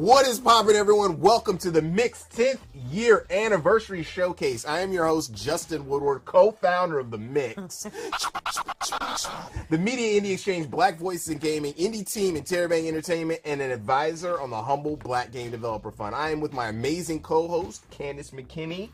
What is poppin', everyone? Welcome to the Mix 10th year anniversary showcase. I am your host, Justin Woodward, co-founder of the Mix, the Media Indie Exchange, Black Voices in Gaming, indie team in Terabang Entertainment, and an advisor on the Humble Black Game Developer Fund. I am with my amazing co-host, Candace McKinney.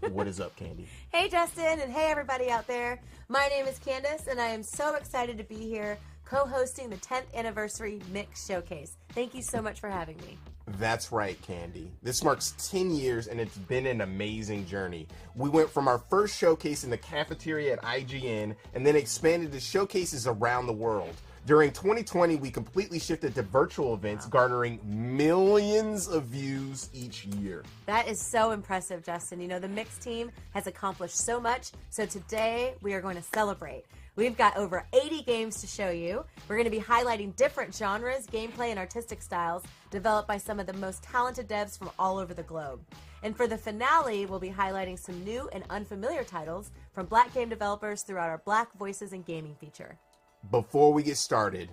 What is up, Candy? Hey, Justin, and hey, everybody out there. My name is Candace, and I am so excited to be here co-hosting the 10th anniversary Mix Showcase. Thank you so much for having me. That's right, Candy. This marks 10 years, and it's been an amazing journey. We went from our first showcase in the cafeteria at IGN, and then expanded to showcases around the world. During 2020, we completely shifted to virtual events, garnering millions of views each year. That is so impressive, Justin. You know, the Mix team has accomplished so much, so today we are going to celebrate. We've got over 80 games to show you. We're going to be highlighting different genres, gameplay, and artistic styles developed by some of the most talented devs from all over the globe. And for the finale, we'll be highlighting some new and unfamiliar titles from Black game developers throughout our Black Voices in Gaming feature. Before we get started,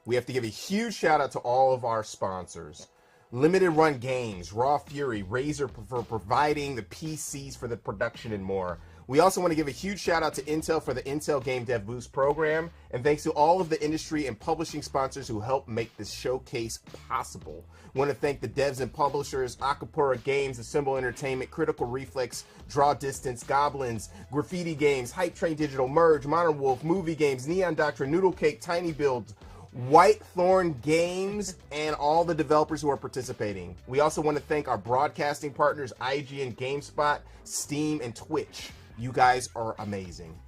we have to give a huge shout out to all of our sponsors. Limited Run Games, Raw Fury, Razer for providing the PCs for the production and more. We also want to give a huge shout out to Intel for the Intel Game Dev Boost program, and thanks to all of the industry and publishing sponsors who helped make this showcase possible. We want to thank the devs and publishers, Akapura Games, Assemble Entertainment, Critical Reflex, Draw Distance, Goblins, Graffiti Games, Hype Train Digital, Merge, Modern Wolf, Movie Games, Neon Doctrine, Noodle Cake, Tiny Builds, Whitethorn Games, and all the developers who are participating. We also want to thank our broadcasting partners, IGN, GameSpot, Steam, and Twitch. You guys are amazing.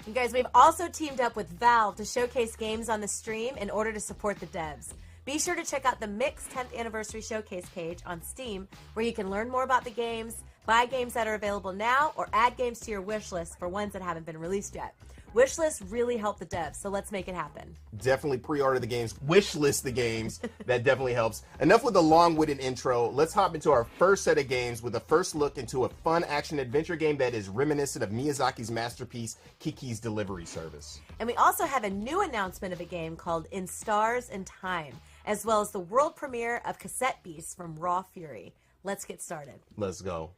You guys, we've also teamed up with Valve to showcase games on the stream in order to support the devs. Be sure to check out the Mix 10th Anniversary Showcase page on Steam, where you can learn more about the games, buy games that are available now, or add games to your wish list for ones that haven't been released yet. Wish lists really help the devs, so let's make it happen. Definitely pre-order the games, wish list the games. That definitely helps. Enough with the long-winded intro. Let's hop into our first set of games with a first look into a fun action-adventure game that is reminiscent of Miyazaki's masterpiece, Kiki's Delivery Service. And we also have a new announcement of a game called In Stars and Time, as well as the world premiere of Cassette Beasts from Raw Fury. Let's get started. Let's go.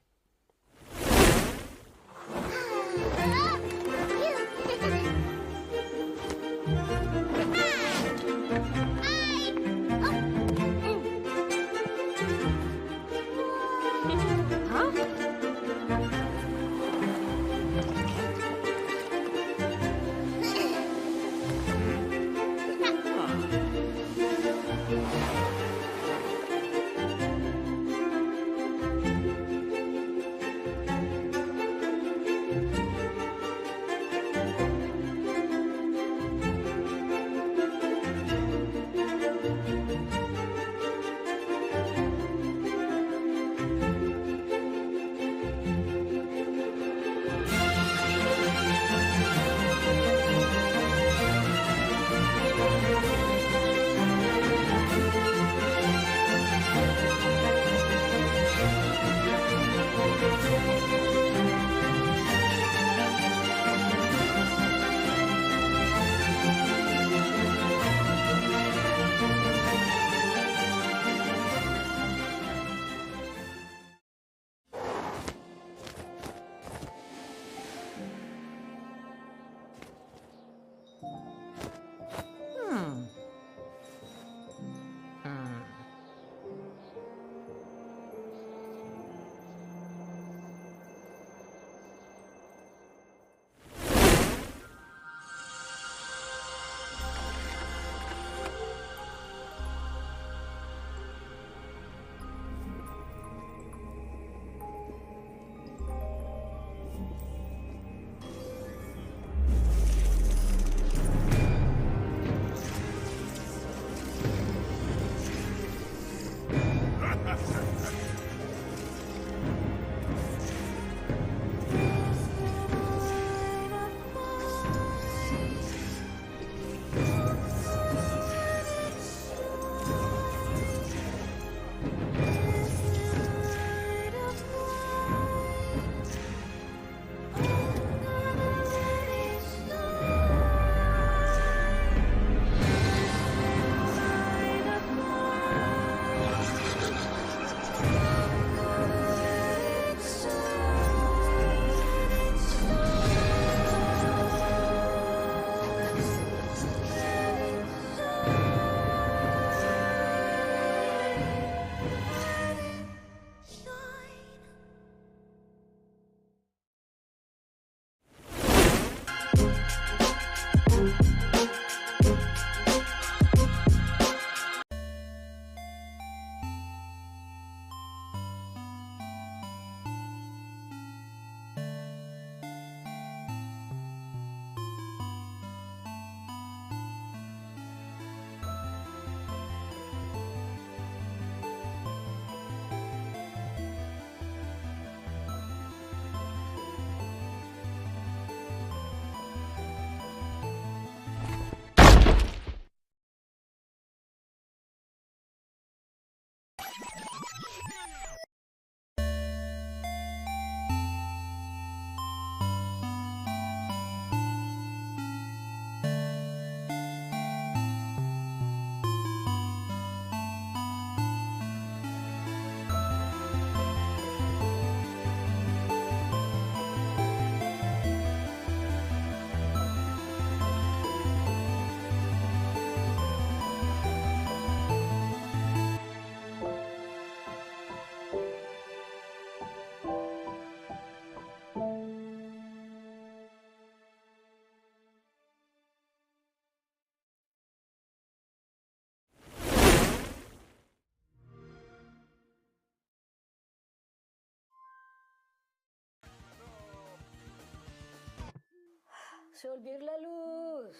Surgir la luz.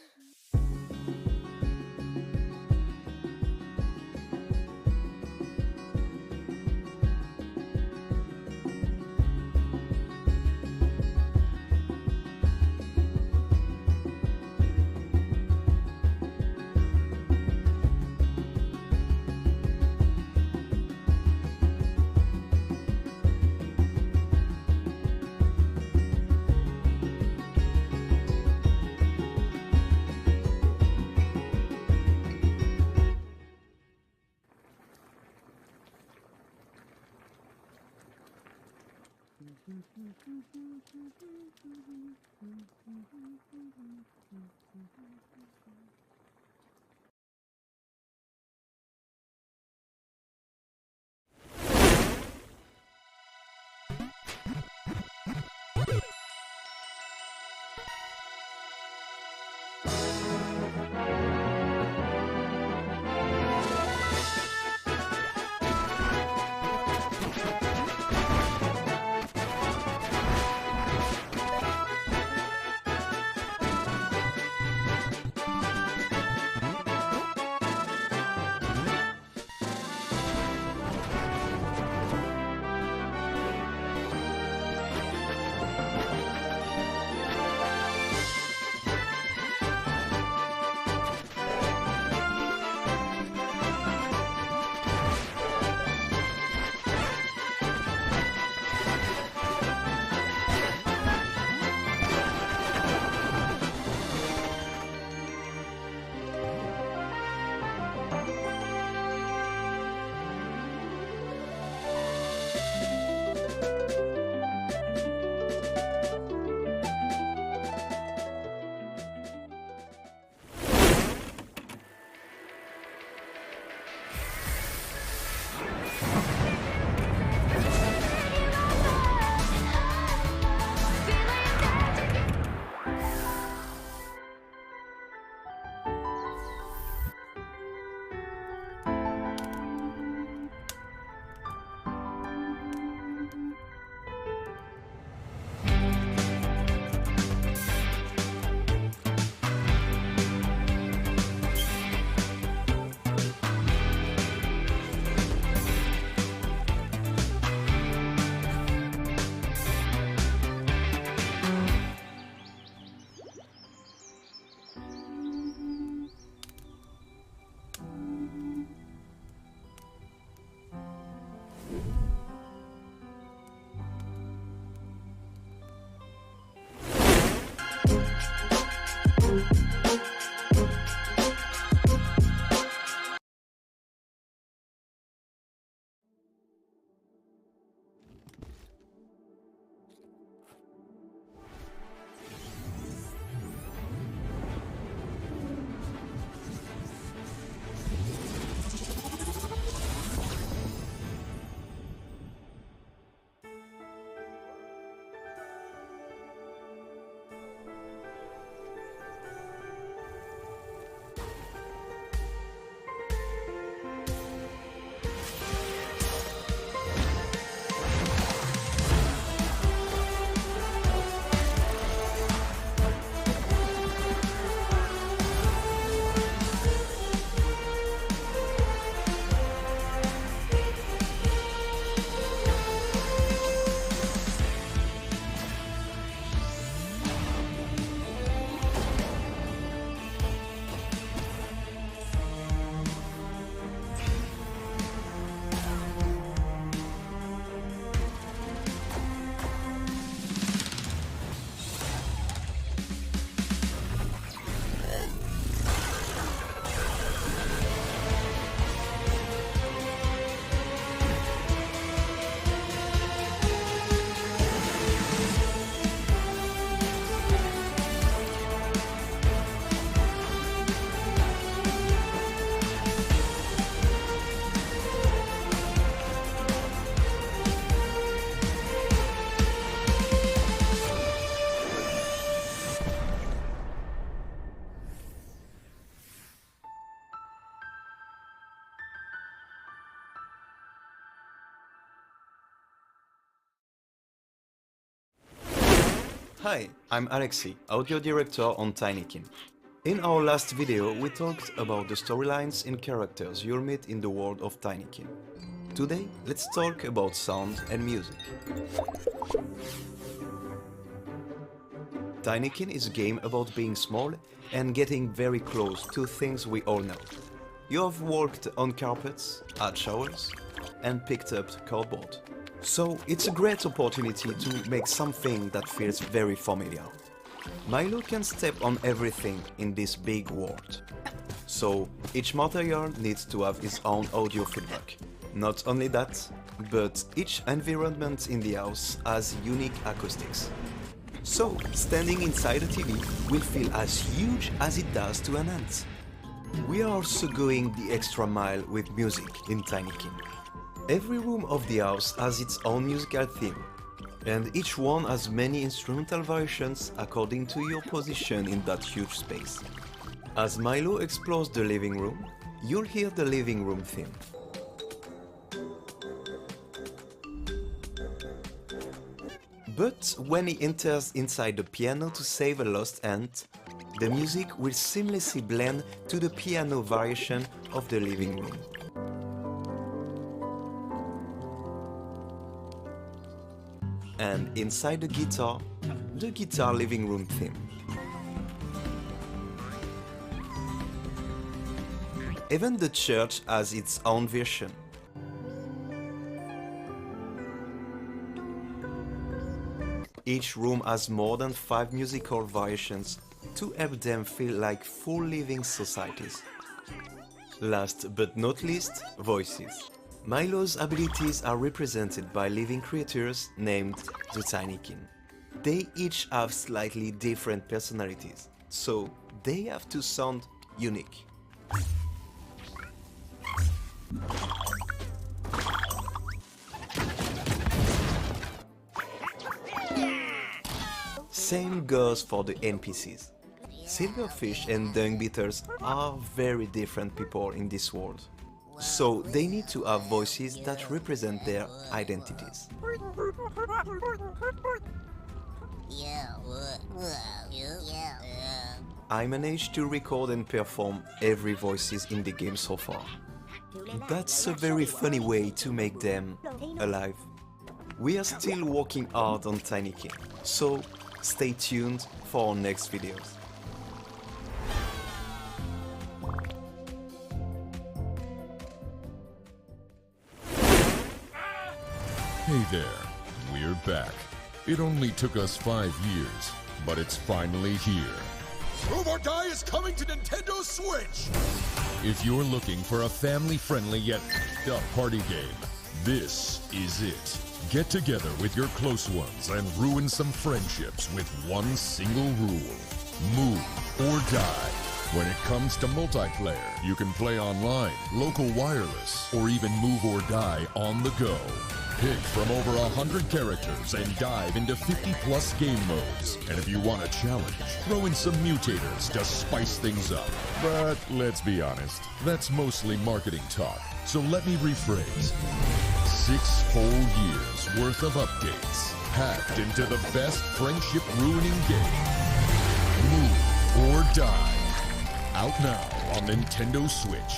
Hi, I'm Alexi, audio director on Tinykin. In our last video, we talked about the storylines and characters you'll meet in the world of Tinykin. Today, let's talk about sound and music. Tinykin is a game about being small and getting very close to things we all know. You have walked on carpets, had showers, and picked up cardboard. So it's a great opportunity to make something that feels very familiar. Milo can step on everything in this big world. So each material needs to have its own audio feedback. Not only that, but each environment in the house has unique acoustics. So standing inside a TV will feel as huge as it does to an ant. We are also going the extra mile with music in Tinykin. Every room of the house has its own musical theme, and each one has many instrumental variations according to your position in that huge space. As Milo explores the living room, you'll hear the living room theme. But when he enters inside the piano to save a lost ant, the music will seamlessly blend to the piano variation of the living room. And inside the guitar living room theme. Even the church has its own version. Each room has more than 5 musical variations to help them feel like full living societies. Last but not least, voices. Milo's abilities are represented by living creatures named the Tinykin. They each have slightly different personalities, so they have to sound unique. Same goes for the NPCs. Silverfish and Dung-Beaters are very different people in this world. So they need to have voices that represent their identities. I managed to record and perform every voices in the game so far. That's a very funny way to make them alive. We are still working hard on Tinykin, so stay tuned for our next videos. Hey there, we're back. It only took us 5 years, but it's finally here. Move or Die is coming to Nintendo Switch! If you're looking for a family-friendly yet f***ed up party game, this is it. Get together with your close ones and ruin some friendships with one single rule. Move or die. When it comes to multiplayer, you can play online, local wireless, or even move or die on the go. Pick from over 100 characters and dive into 50+ game modes. And if you want a challenge, throw in some mutators to spice things up. But let's be honest, that's mostly marketing talk. So let me rephrase. 6 whole years worth of updates, packed into the best friendship-ruining game. Move or Die. Out now on Nintendo Switch.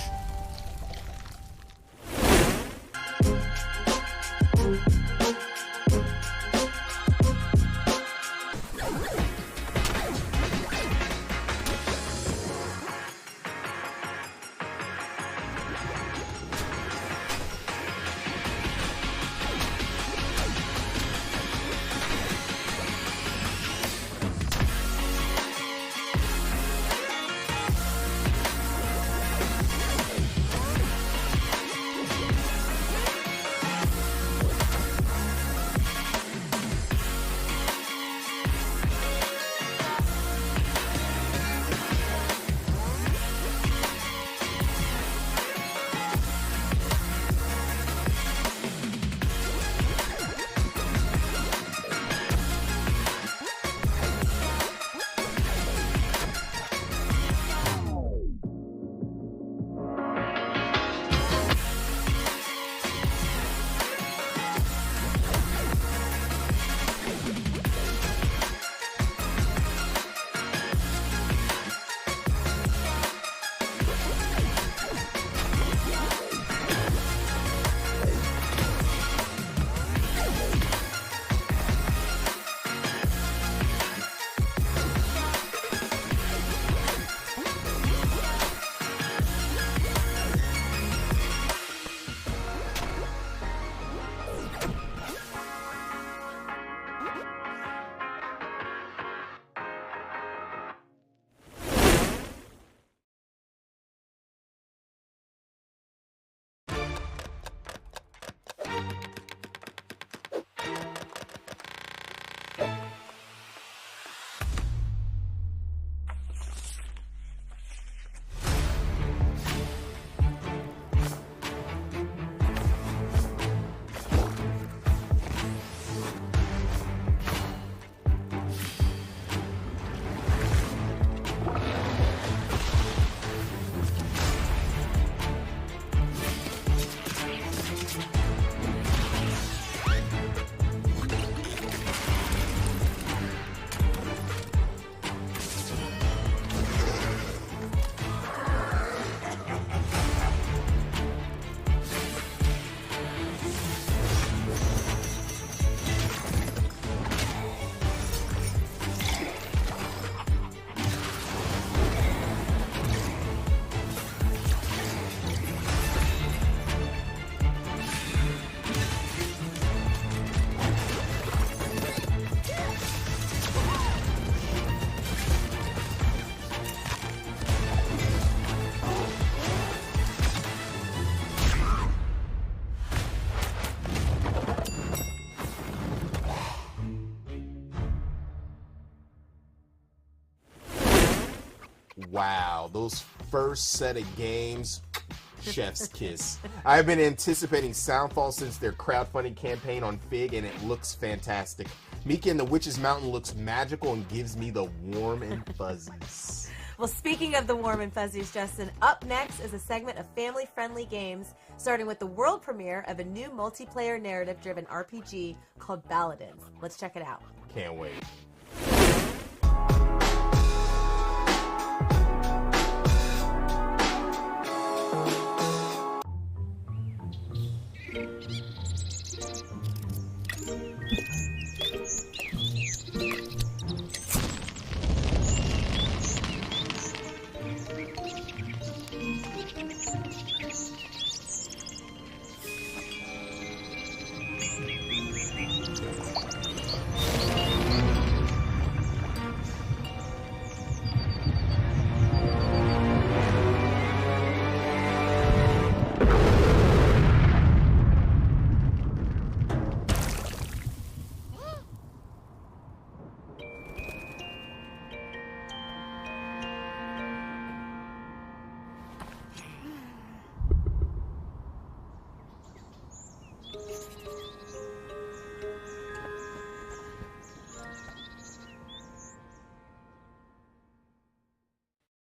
Wow, those first set of games, chef's kiss. I've been anticipating Soundfall since their crowdfunding campaign on Fig, and it looks fantastic. Mika and the Witch's Mountain looks magical and gives me the warm and fuzzies. Well, speaking of the warm and fuzzies, Justin, up next is a segment of family-friendly games, starting with the world premiere of a new multiplayer narrative-driven RPG called Paladins. Let's check it out. Can't wait.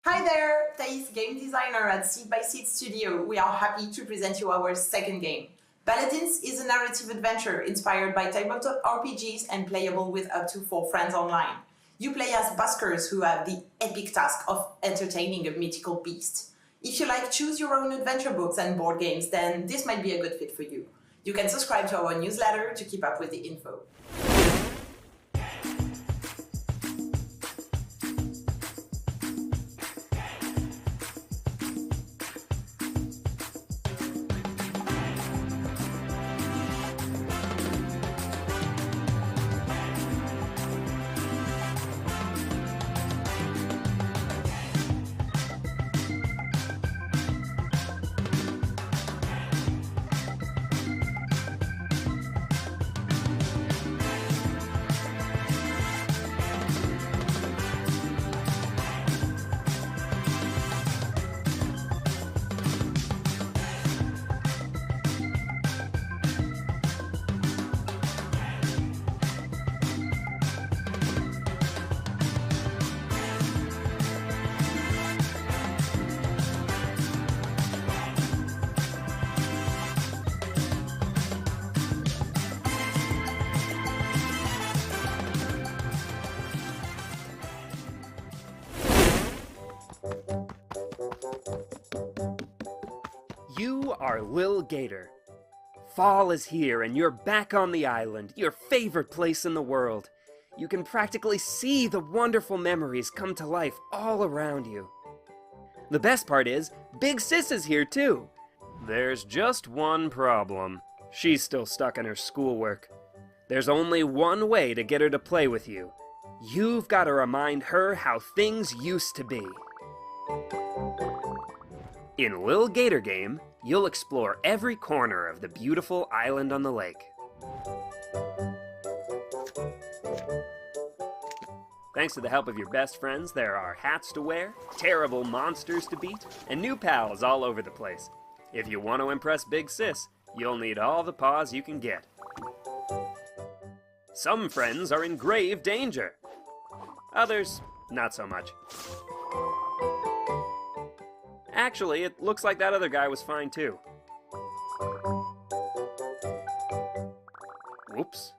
Hi there, Thais, game designer at Seed by Seed Studio. We are happy to present you our second game. Paladins is a narrative adventure inspired by tabletop RPGs and playable with up to 4 friends online. You play as buskers who have the epic task of entertaining a mythical beast. If you like choose your own adventure books and board games, then this might be a good fit for you. You can subscribe to our newsletter to keep up with the info. You are Lil Gator. Fall is here and you're back on the island, your favorite place in the world. You can practically see the wonderful memories come to life all around you. The best part is, Big Sis is here too. There's just one problem. She's still stuck in her schoolwork. There's only one way to get her to play with you. You've got to remind her how things used to be. In Lil Gator Game, you'll explore every corner of the beautiful island on the lake. Thanks to the help of your best friends, there are hats to wear, terrible monsters to beat, and new pals all over the place. If you want to impress Big Sis, you'll need all the paws you can get. Some friends are in grave danger. Others, not so much. Actually, it looks like that other guy was fine too. Whoops.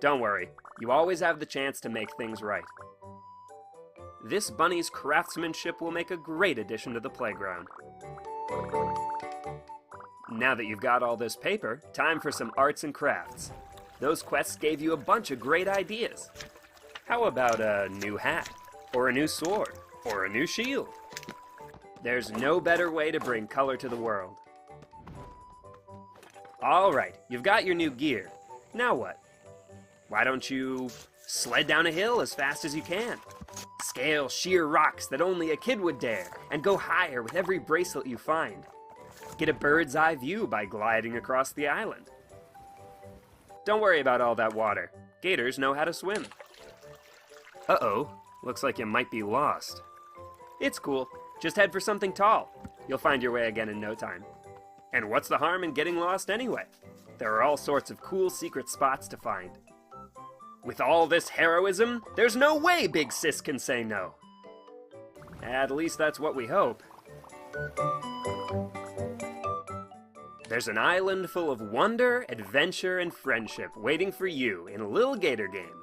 Don't worry, you always have the chance to make things right. This bunny's craftsmanship will make a great addition to the playground. Now that you've got all this paper, time for some arts and crafts. Those quests gave you a bunch of great ideas. How about a new hat, or a new sword, or a new shield? There's no better way to bring color to the world. All right, you've got your new gear. Now what? Why don't you sled down a hill as fast as you can? Scale sheer rocks that only a kid would dare, and go higher with every bracelet you find. Get a bird's eye view by gliding across the island. Don't worry about all that water. Gators know how to swim. Uh-oh, looks like you might be lost. It's cool. Just head for something tall. You'll find your way again in no time. And what's the harm in getting lost anyway? There are all sorts of cool secret spots to find. With all this heroism, there's no way Big Sis can say no. At least that's what we hope. There's an island full of wonder, adventure, and friendship waiting for you in a little gator game.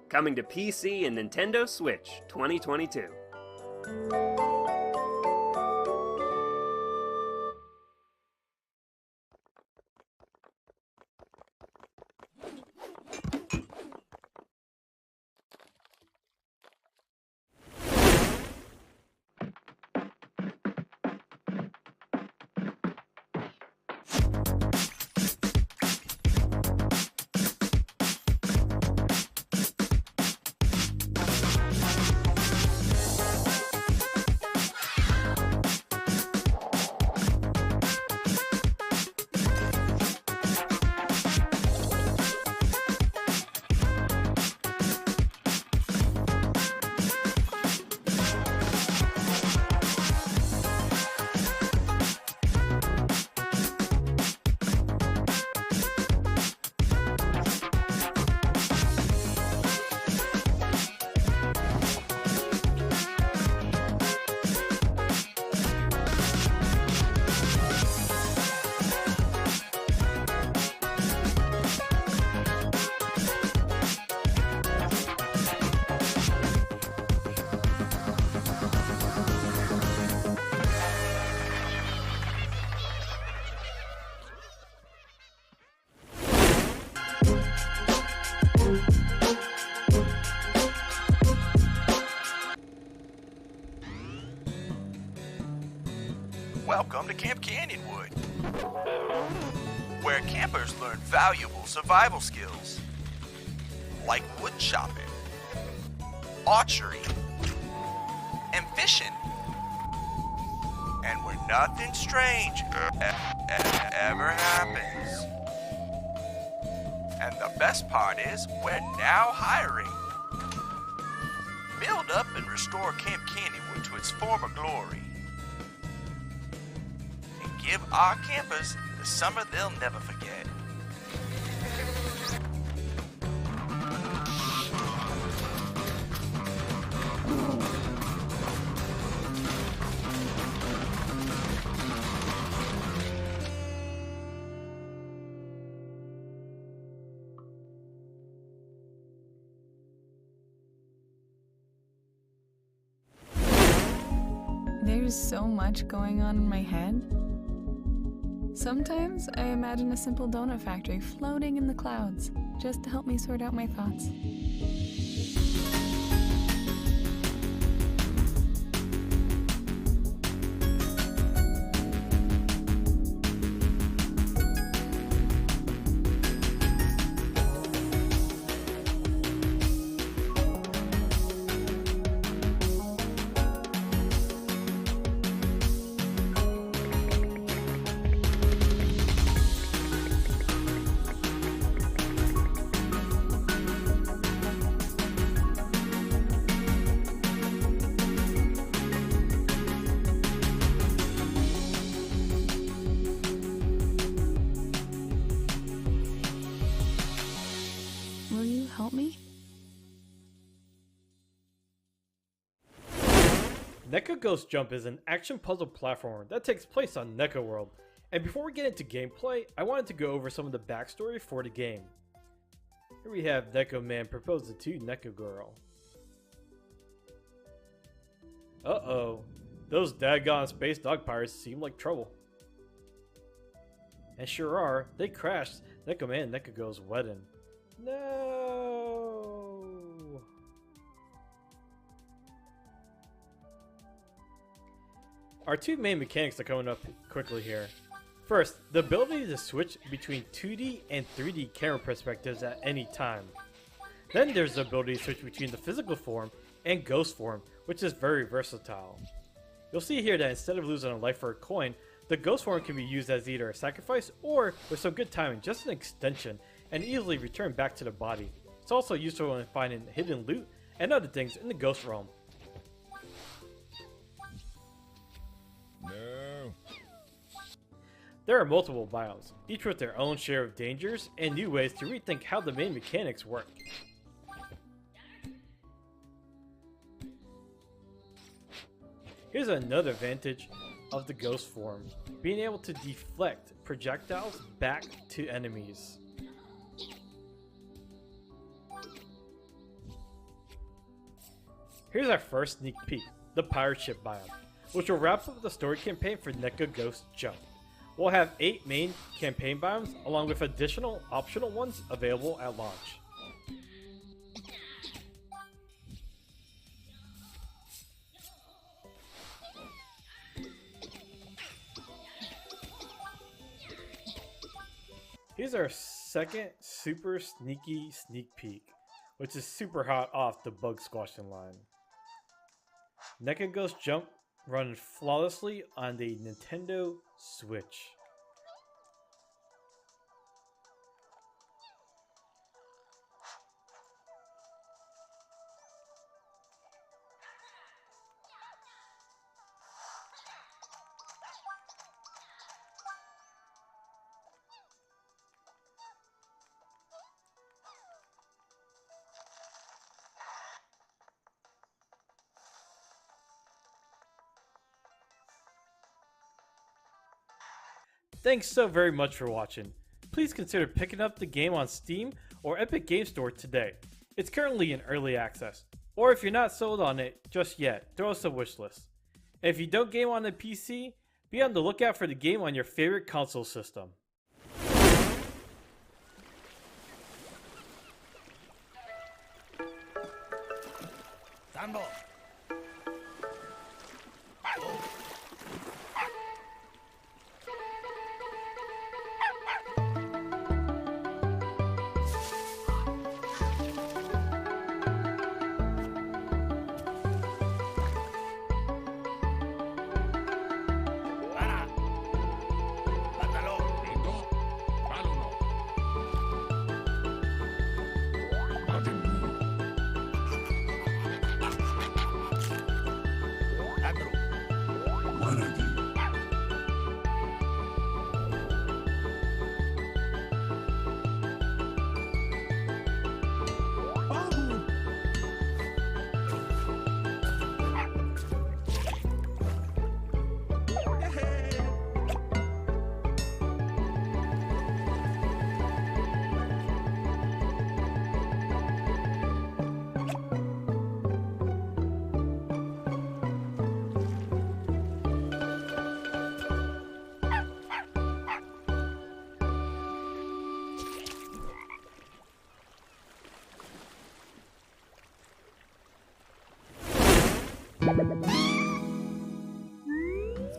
Coming to PC and Nintendo Switch 2022. Welcome to Camp Canyonwood, where campers learn valuable survival skills like wood chopping, archery, and fishing. And where nothing strange ever happens. And the best part is, we're now hiring. Build up and restore Camp Canyonwood to its former glory. And give our campers the summer they'll never forget. There's so much going on in my head. Sometimes I imagine a simple donut factory floating in the clouds just to help me sort out my thoughts. Will you help me? NECA Ghost Jump is an action puzzle platformer that takes place on NECA World. And before we get into gameplay, I wanted to go over some of the backstory for the game. Here we have NECA Man proposes to NECA Girl. Uh-oh, those daggone space dog pirates seem like trouble. And sure are, they crashed NECA Man and NECA Girl's wedding. No! Our two main mechanics are coming up quickly here. First, the ability to switch between 2D and 3D camera perspectives at any time. Then there's the ability to switch between the physical form and ghost form, which is very versatile. You'll see here that instead of losing a life for a coin, the ghost form can be used as either a sacrifice or, with some good timing, just an extension and easily return back to the body. It's also useful when finding hidden loot and other things in the Ghost Realm. No. There are multiple biomes, each with their own share of dangers and new ways to rethink how the main mechanics work. Here's another advantage of the ghost form, being able to deflect projectiles back to enemies. Here's our first sneak peek, the pirate ship biome, which will wrap up the story campaign for NECA Ghost Jump. We'll have 8 main campaign biomes along with additional optional ones available at launch. Here's our second super sneaky sneak peek, which is super hot off the bug squashing line. NECA Ghost Jump runs flawlessly on the Nintendo Switch. Thanks so very much for watching. Please consider picking up the game on Steam or Epic Game Store today. It's currently in early access. Or if you're not sold on it just yet, throw us a wishlist. And if you don't game on the PC, be on the lookout for the game on your favorite console system. Sandal.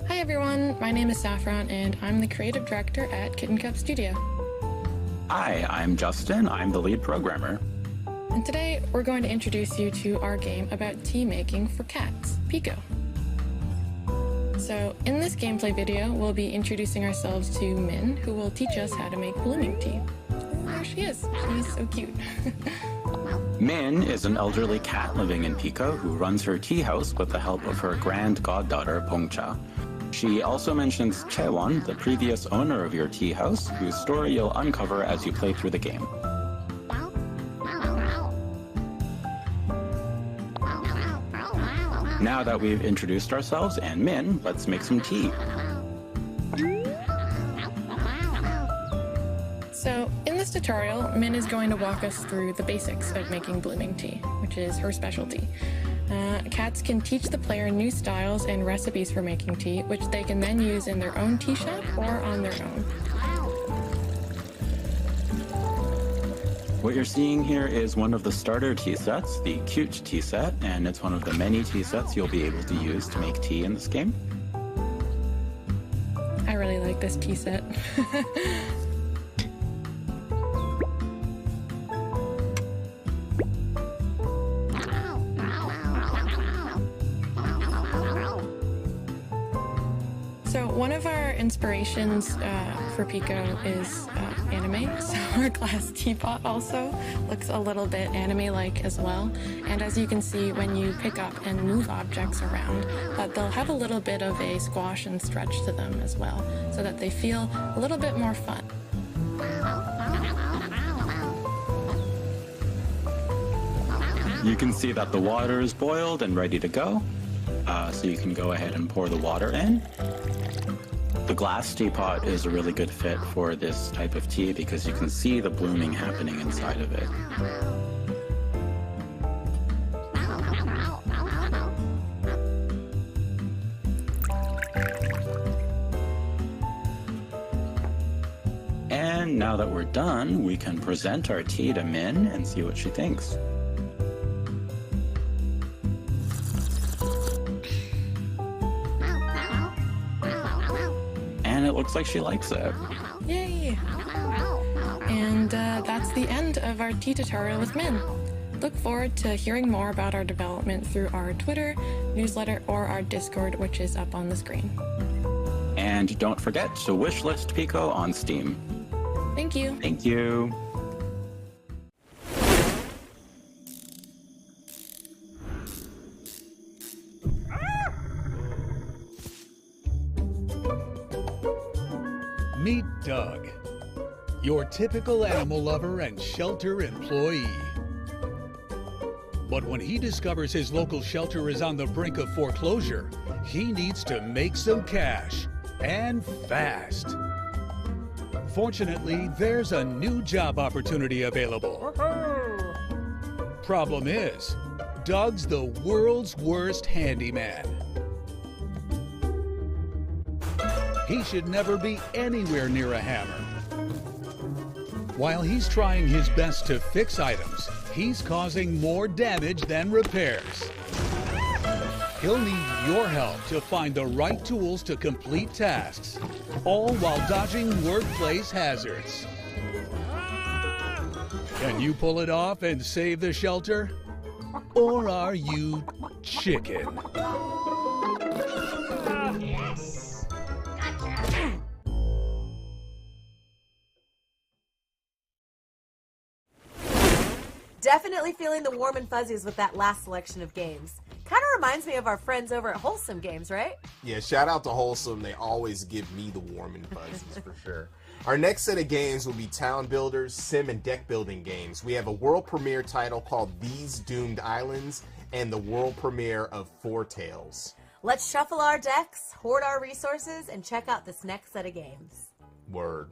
Hi everyone, my name is Saffron and I'm the creative director at Kitten Cup Studio. Hi, I'm Justin. I'm the lead programmer. And today we're going to introduce you to our game about tea making for cats, Pico. So in this gameplay video, we'll be introducing ourselves to Min, who will teach us how to make blooming tea. There she is. She's so cute. Min is an elderly cat living in Pico who runs her tea house with the help of her grand goddaughter, Pongcha. She also mentions Chaewon, the previous owner of your tea house, whose story you'll uncover as you play through the game. Now that we've introduced ourselves and Min, let's make some tea. So in this tutorial, Min is going to walk us through the basics of making blooming tea, which is her specialty. Cats can teach the player new styles and recipes for making tea, which they can then use in their own tea shop or on their own. What you're seeing here is one of the starter tea sets, the Cute tea set, and it's one of the many tea sets you'll be able to use to make tea in this game. I really like this tea set. So one of our inspirations for Pico is anime anime, so our glass teapot also looks a little bit anime-like as well. And as you can see, when you pick up and move objects around, that they'll have a little bit of a squash and stretch to them as well, so that they feel a little bit more fun. You can see that the water is boiled and ready to go, so you can go ahead and pour the water in. The glass teapot is a really good fit for this type of tea because you can see the blooming happening inside of it. And now that we're done, we can present our tea to Min and see what she thinks. And it looks like she likes it. Yay! And that's the end of our tea tutorial with Min. Look forward to hearing more about our development through our Twitter, newsletter, or our Discord, which is up on the screen. And don't forget to wishlist Pico on Steam. Thank you. Thank you. Meet Doug, your typical animal lover and shelter employee. But when he discovers his local shelter is on the brink of foreclosure, he needs to make some cash, and fast. Fortunately, there's a new job opportunity available. Problem is, Doug's the world's worst handyman. He should never be anywhere near a hammer. While he's trying his best to fix items, he's causing more damage than repairs. He'll need your help to find the right tools to complete tasks, all while dodging workplace hazards. Can you pull it off and save the shelter? Or are you chicken? Definitely feeling the warm and fuzzies with that last selection of games. Kind of reminds me of our friends over at Wholesome Games, right? Yeah, shout out to Wholesome. They always give me the warm and fuzzies for sure. Our next set of games will be town builders, sim, and deck building games. We have a world premiere title called These Doomed Islands and the world premiere of Four Tales. Let's shuffle our decks, hoard our resources, and check out this next set of games. Word.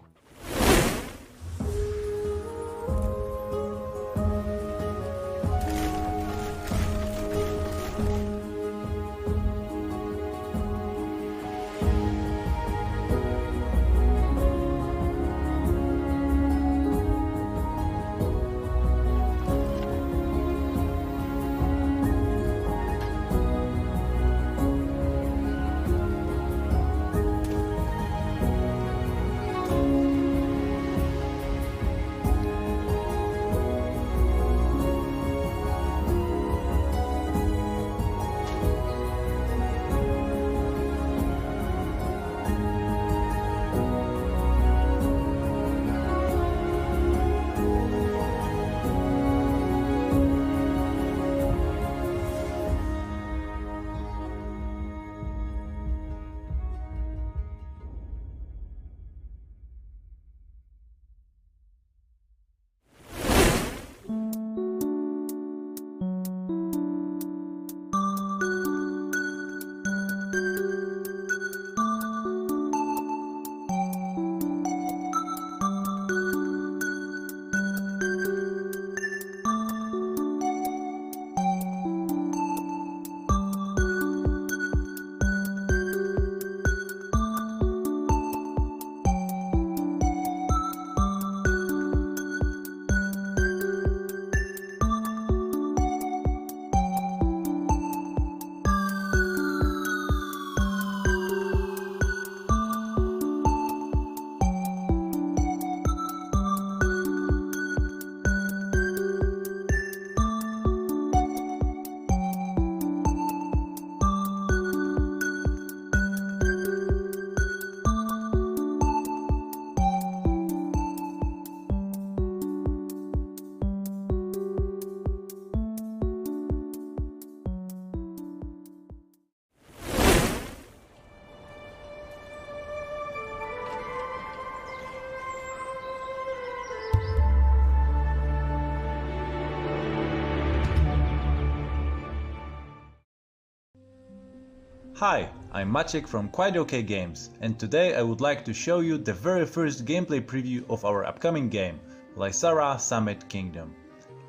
Hi, I'm Maciek from Quite OK Games, and today I would like to show you the very first gameplay preview of our upcoming game, Lysara Summit Kingdom.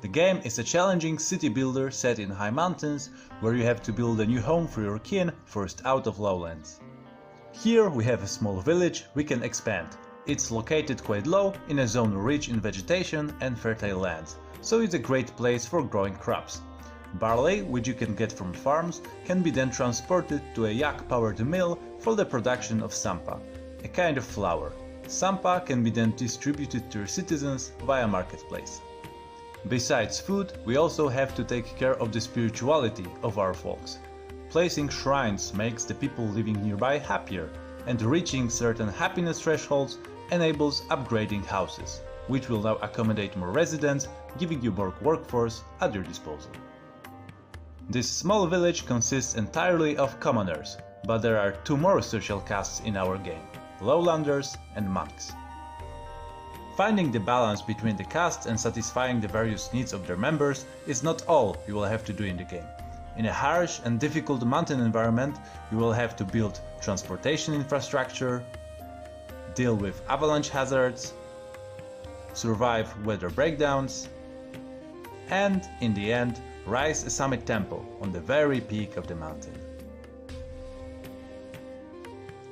The game is a challenging city builder set in high mountains, where you have to build a new home for your kin first out of lowlands. Here we have a small village we can expand. It's located quite low in a zone rich in vegetation and fertile lands, so it's a great place for growing crops. Barley, which you can get from farms, can be then transported to a yak-powered mill for the production of sampa, a kind of flour. Sampa can be then distributed to your citizens via marketplace. Besides food, we also have to take care of the spirituality of our folks. Placing shrines makes the people living nearby happier, and reaching certain happiness thresholds enables upgrading houses, which will now accommodate more residents, giving you more workforce at your disposal. This small village consists entirely of commoners, but there are two more social castes in our game, lowlanders and monks. Finding the balance between the castes and satisfying the various needs of their members is not all you will have to do in the game. In a harsh and difficult mountain environment, you will have to build transportation infrastructure, deal with avalanche hazards, survive weather breakdowns, and, in the end, rise a summit temple on the very peak of the mountain.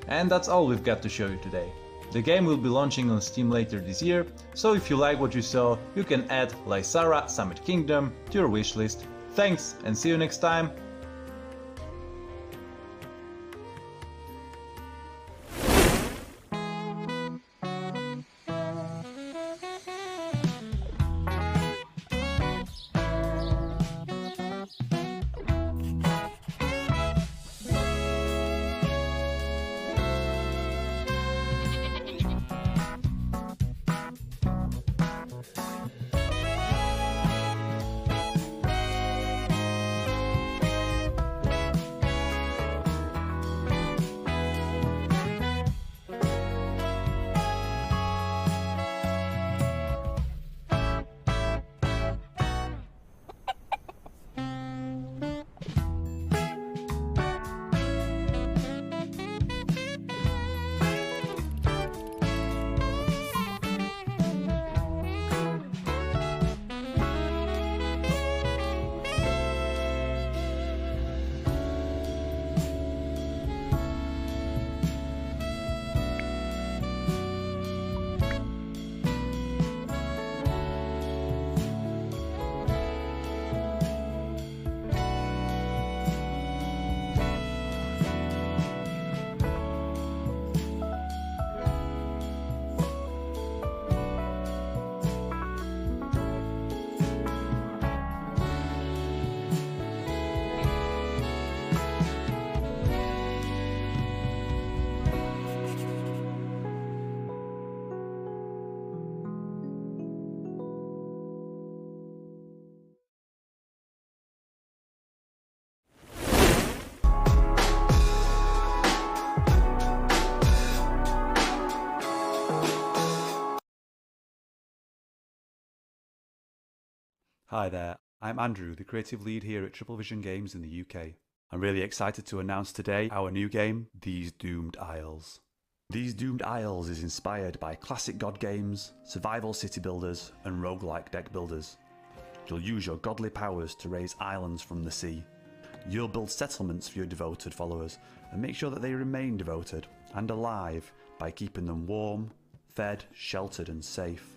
And that's all we've got to show you today. The game will be launching on Steam later this year, so if you like what you saw, you can add Lysara Summit Kingdom to your wishlist. Thanks, and see you next time! Hi there, I'm Andrew, the creative lead here at Triple Vision Games in the UK. I'm really excited to announce today our new game, These Doomed Isles. These Doomed Isles is inspired by classic god games, survival city builders, and roguelike deck builders. You'll use your godly powers to raise islands from the sea. You'll build settlements for your devoted followers and make sure that they remain devoted and alive by keeping them warm, fed, sheltered, and safe.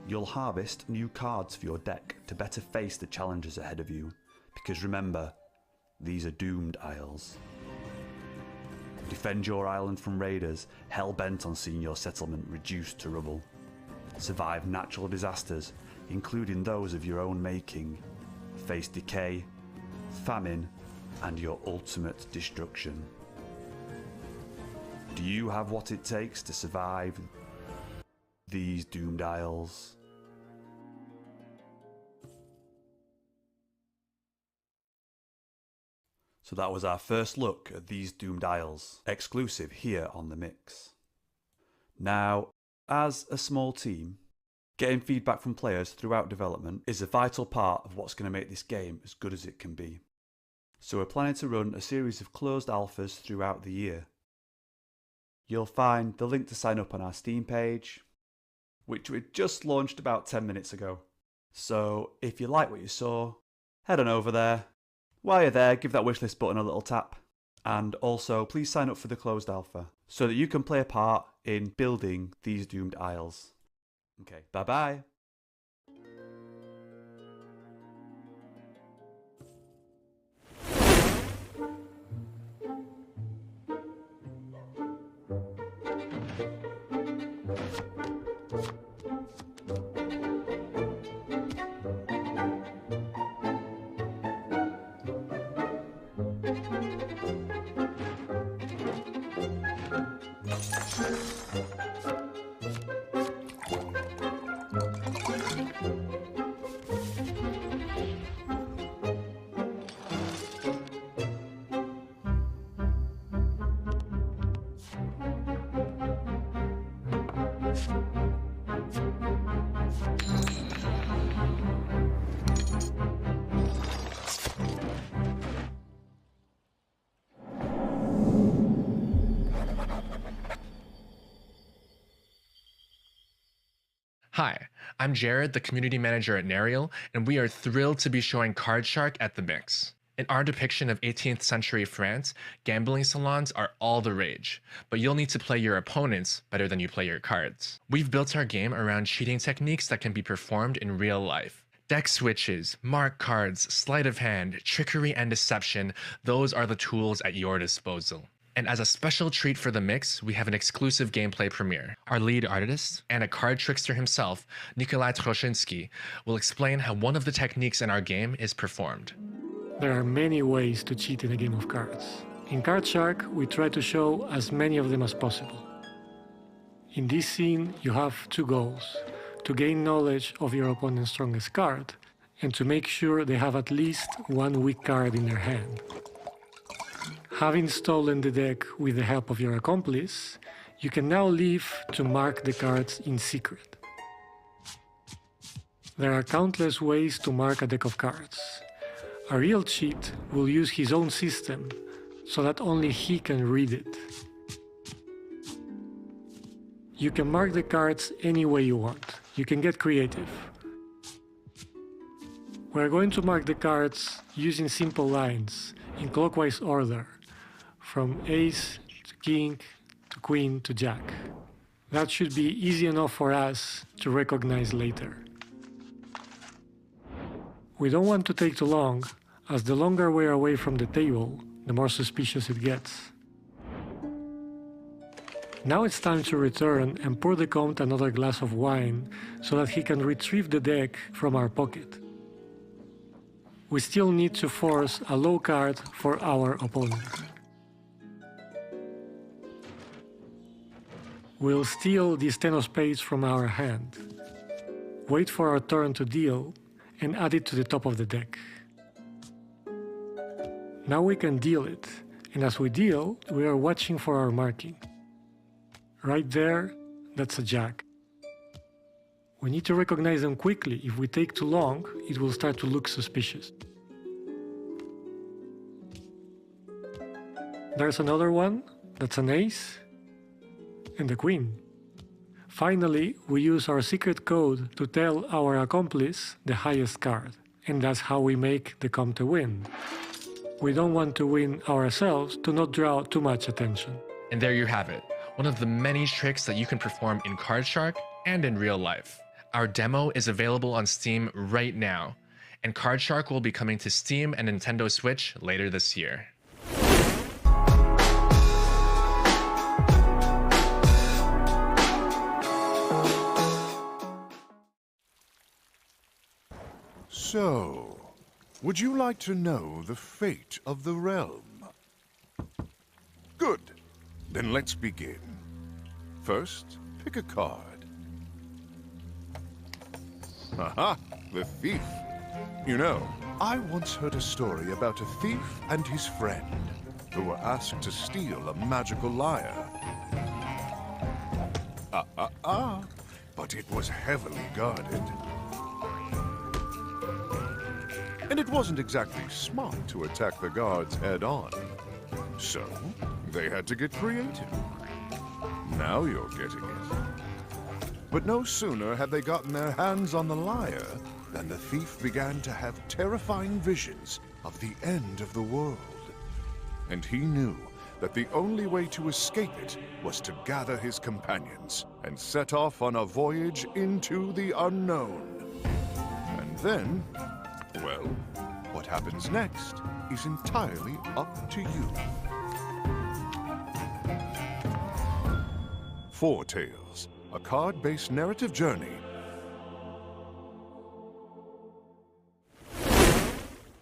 You'll harvest new cards for your deck to better face the challenges ahead of you, because remember, these are doomed isles. Defend your island from raiders hell-bent on seeing your settlement reduced to rubble. Survive natural disasters, including those of your own making. Face decay, famine, and your ultimate destruction. Do you have what it takes to survive these doomed isles? So that was our first look at These Doomed Isles, exclusive here on The Mix. Now, as a small team, getting feedback from players throughout development is a vital part of what's going to make this game as good as it can be. So we're planning to run a series of closed alphas throughout the year. You'll find the link to sign up on our Steam page, which we just launched about 10 minutes ago. So if you like what you saw, head on over there. While you're there, give that wishlist button a little tap. And also, please sign up for the closed alpha so that you can play a part in building these doomed isles. Okay, bye-bye. Hi, I'm Jared, the community manager at Nariel, and we are thrilled to be showing Card Shark at the Mix. In our depiction of 18th century France, gambling salons are all the rage, but you'll need to play your opponents better than you play your cards. We've built our game around cheating techniques that can be performed in real life. Deck switches, mark cards, sleight of hand, trickery and deception, those are the tools at your disposal. And as a special treat for the Mix, we have an exclusive gameplay premiere. Our lead artist, and a card trickster himself, Nikolai Troshinsky, will explain how one of the techniques in our game is performed. There are many ways to cheat in a game of cards. In Card Shark, we try to show as many of them as possible. In this scene, you have two goals: to gain knowledge of your opponent's strongest card, and to make sure they have at least one weak card in their hand. Having stolen the deck with the help of your accomplice, you can now leave to mark the cards in secret. There are countless ways to mark a deck of cards. A real cheat will use his own system so that only he can read it. You can mark the cards any way you want. You can get creative. We're going to mark the cards using simple lines in clockwise order, from ace to king to queen to jack. That should be easy enough for us to recognize later. We don't want to take too long, as the longer we're away from the table, the more suspicious it gets. Now it's time to return and pour the Comte another glass of wine so that he can retrieve the deck from our pocket. We still need to force a low card for our opponent. We'll steal this 10 of spades from our hand, wait for our turn to deal, and add it to the top of the deck. Now we can deal it, and as we deal, we are watching for our marking. Right there, that's a jack. We need to recognize them quickly. If we take too long, it will start to look suspicious. There's another one, that's an ace, and the queen. Finally, we use our secret code to tell our accomplice the highest card, and that's how we make the Comte win. We don't want to win ourselves to not draw too much attention. And there you have it, one of the many tricks that you can perform in Card Shark and in real life. Our demo is available on Steam right now, and Card Shark will be coming to Steam and Nintendo Switch later this year. So, would you like to know the fate of the realm? Good. Then let's begin. First, pick a card. Aha! The thief. You know, I once heard a story about a thief and his friend who were asked to steal a magical lyre. But it was heavily guarded. and it wasn't exactly smart to attack the guards head-on. So, they had to get creative. Now you're getting it. But no sooner had they gotten their hands on the lyre than the thief began to have terrifying visions of the end of the world. And he knew that the only way to escape it was to gather his companions and set off on a voyage into the unknown. And then, well, what happens next is entirely up to you. Four Tales, a card-based narrative journey.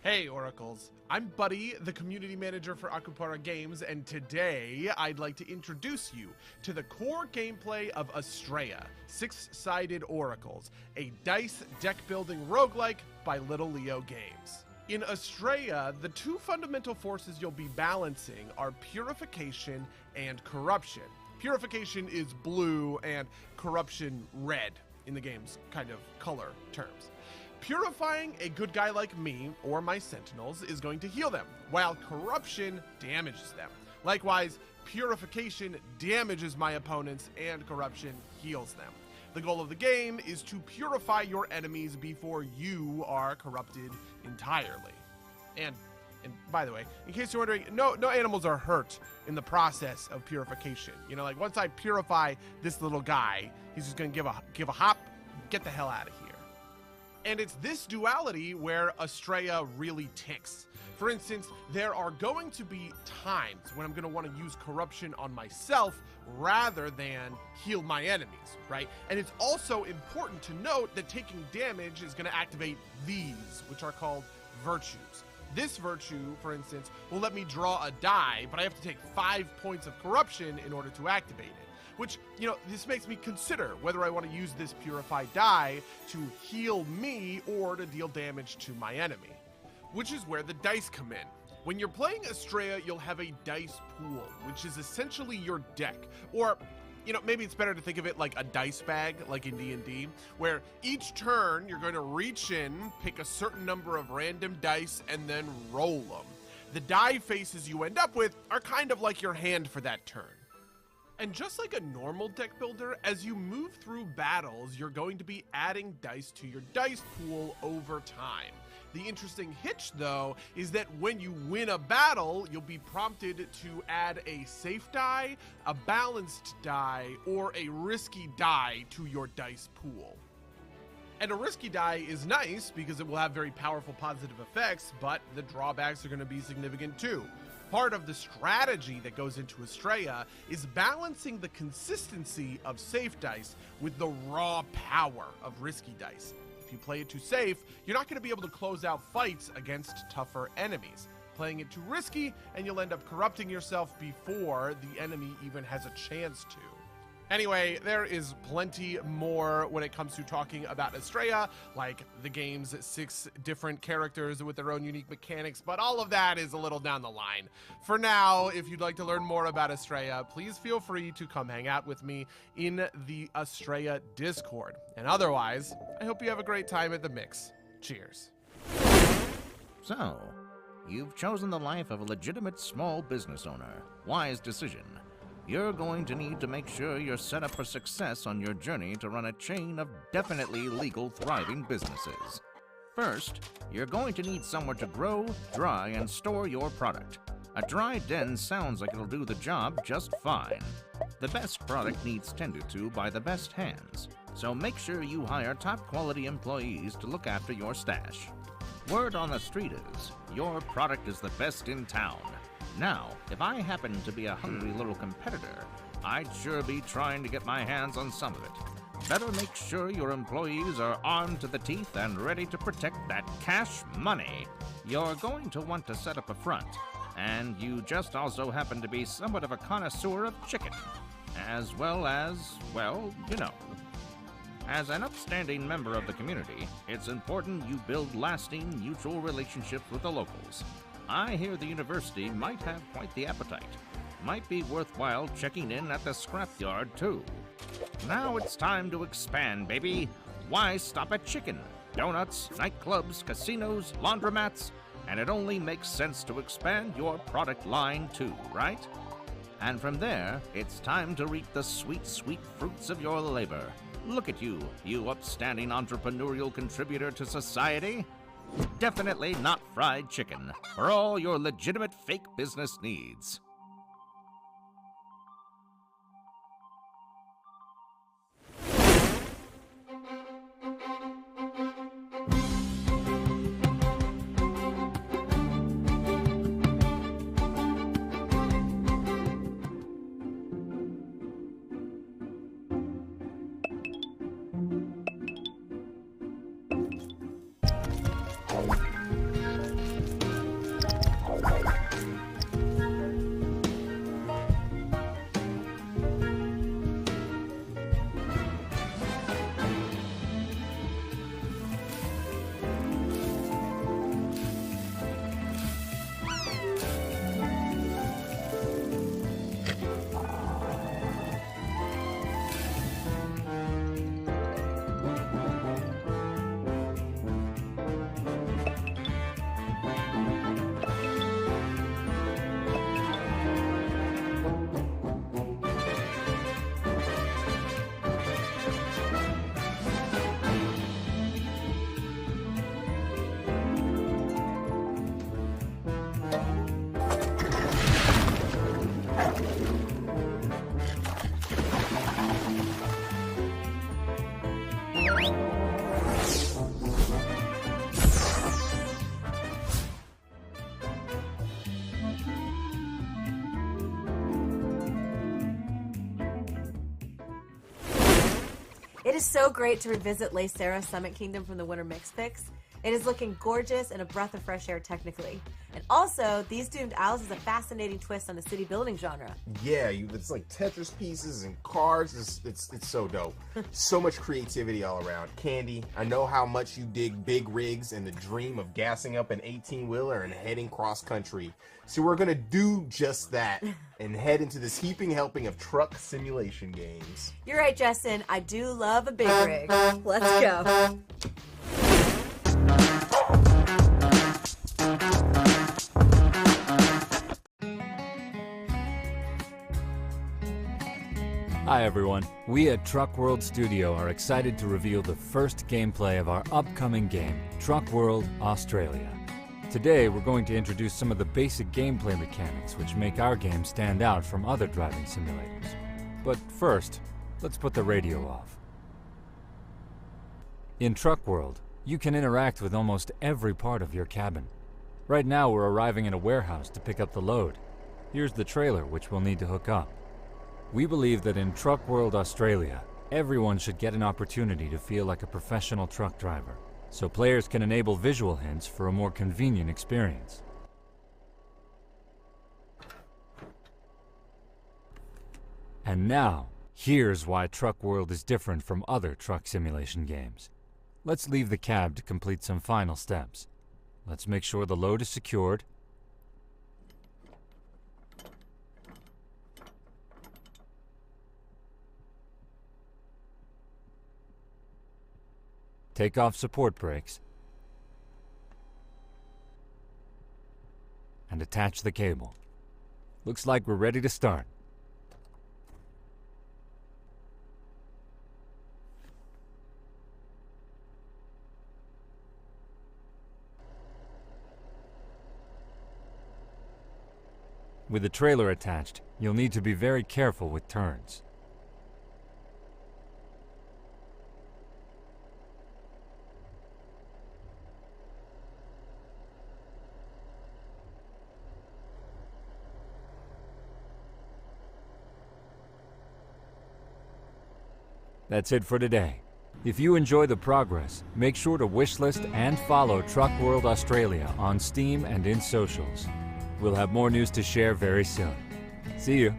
Hey, Oracles. I'm Buddy, the community manager for Akupara Games, and today I'd like to introduce you to the core gameplay of Astrea, Six-Sided Oracles, a dice deck-building roguelike by Little Leo Games. In Astrea, the two fundamental forces you'll be balancing are purification and corruption. Purification is blue and corruption red in the game's kind of color terms. Purifying a good guy like me, or my sentinels, is going to heal them, while corruption damages them. Likewise, purification damages my opponents, and corruption heals them. The goal of the game is to purify your enemies before you are corrupted entirely. And by the way, in case you're wondering, no animals are hurt in the process of purification. You know, like once I purify this little guy, he's just gonna give a hop, get the hell out of here. And it's this duality where Astrea really ticks. For instance, there are going to be times when I'm going to want to use corruption on myself rather than heal my enemies, right? And it's also important to note that taking damage is going to activate these, which are called virtues. This virtue, for instance, will let me draw a die, but I have to take 5 points of corruption in order to activate it. Which, you know, this makes me consider whether I want to use this purified die to heal me or to deal damage to my enemy. Which is where the dice come in. When you're playing Astrea, you'll have a dice pool, which is essentially your deck. Or, you know, maybe it's better to think of it like a dice bag, like in D&D, where each turn you're going to reach in, pick a certain number of random dice, and then roll them. The die faces you end up with are kind of like your hand for that turn. And just like a normal deck builder, as you move through battles, you're going to be adding dice to your dice pool over time. The interesting hitch, though, is that when you win a battle, you'll be prompted to add a safe die, a balanced die, or a risky die to your dice pool. And a risky die is nice because it will have very powerful positive effects, but the drawbacks are going to be significant too. Part of the strategy that goes into Astrea is balancing the consistency of safe dice with the raw power of risky dice. If you play it too safe, you're not going to be able to close out fights against tougher enemies. Playing it too risky, and you'll end up corrupting yourself before the enemy even has a chance to. Anyway, there is plenty more when it comes to talking about Astrea, like the game's 6 different characters with their own unique mechanics, but all of that is a little down the line. For now, if you'd like to learn more about Astrea, please feel free to come hang out with me in the Astrea Discord. And otherwise, I hope you have a great time at the Mix. Cheers. So, you've chosen the life of a legitimate small business owner. Wise decision. You're going to need to make sure you're set up for success on your journey to run a chain of definitely legal, thriving businesses. First, you're going to need somewhere to grow, dry, and store your product. A dry den sounds like it'll do the job just fine. The best product needs tended to by the best hands, so make sure you hire top-quality employees to look after your stash. Word on the street is, your product is the best in town. Now, if I happen to be a hungry little competitor, I'd sure be trying to get my hands on some of it. Better make sure your employees are armed to the teeth and ready to protect that cash money. You're going to want to set up a front, and you just also happen to be somewhat of a connoisseur of chicken, as well as, well, you know. As an upstanding member of the community, it's important you build lasting mutual relationships with the locals. I hear the university might have quite the appetite. Might be worthwhile checking in at the scrapyard, too. Now it's time to expand, baby. Why stop at chicken? donuts, nightclubs, casinos, laundromats, and it only makes sense to expand your product line too, right? And from there, it's time to reap the sweet, sweet fruits of your labor. Look at you, you upstanding entrepreneurial contributor to society. Definitely not fried chicken, for all your legitimate fake business needs. It is so great to revisit Lysera Summit Kingdom from the Winter Mix Fix. It is looking gorgeous and a breath of fresh air technically. And also, These Doomed Isles is a fascinating twist on the city building genre. Yeah, it's like Tetris pieces and cards. It's so dope. So much creativity all around. Candy, I know how much you dig big rigs and the dream of gassing up an 18-wheeler and heading cross-country. So we're going to do just that and head into this heaping helping of truck simulation games. You're right, Justin. I do love a big rig. Let's go. Hi everyone, we at Truck World Studio are excited to reveal the first gameplay of our upcoming game, Truck World Australia. Today we're going to introduce some of the basic gameplay mechanics which make our game stand out from other driving simulators. But first, let's put the radio off. In Truck World, you can interact with almost every part of your cabin. Right now we're arriving in a warehouse to pick up the load. Here's the trailer which we'll need to hook up. We believe that in Truck World Australia, everyone should get an opportunity to feel like a professional truck driver, so players can enable visual hints for a more convenient experience. And now, here's why Truck World is different from other truck simulation games. Let's leave the cab to complete some final steps. Let's make sure the load is secured, take off support brakes, and attach the cable. Looks like we're ready to start. With the trailer attached, you'll need to be very careful with turns. That's it for today. If you enjoy the progress, make sure to wishlist and follow Truck World Australia on Steam and in socials. We'll have more news to share very soon. See you.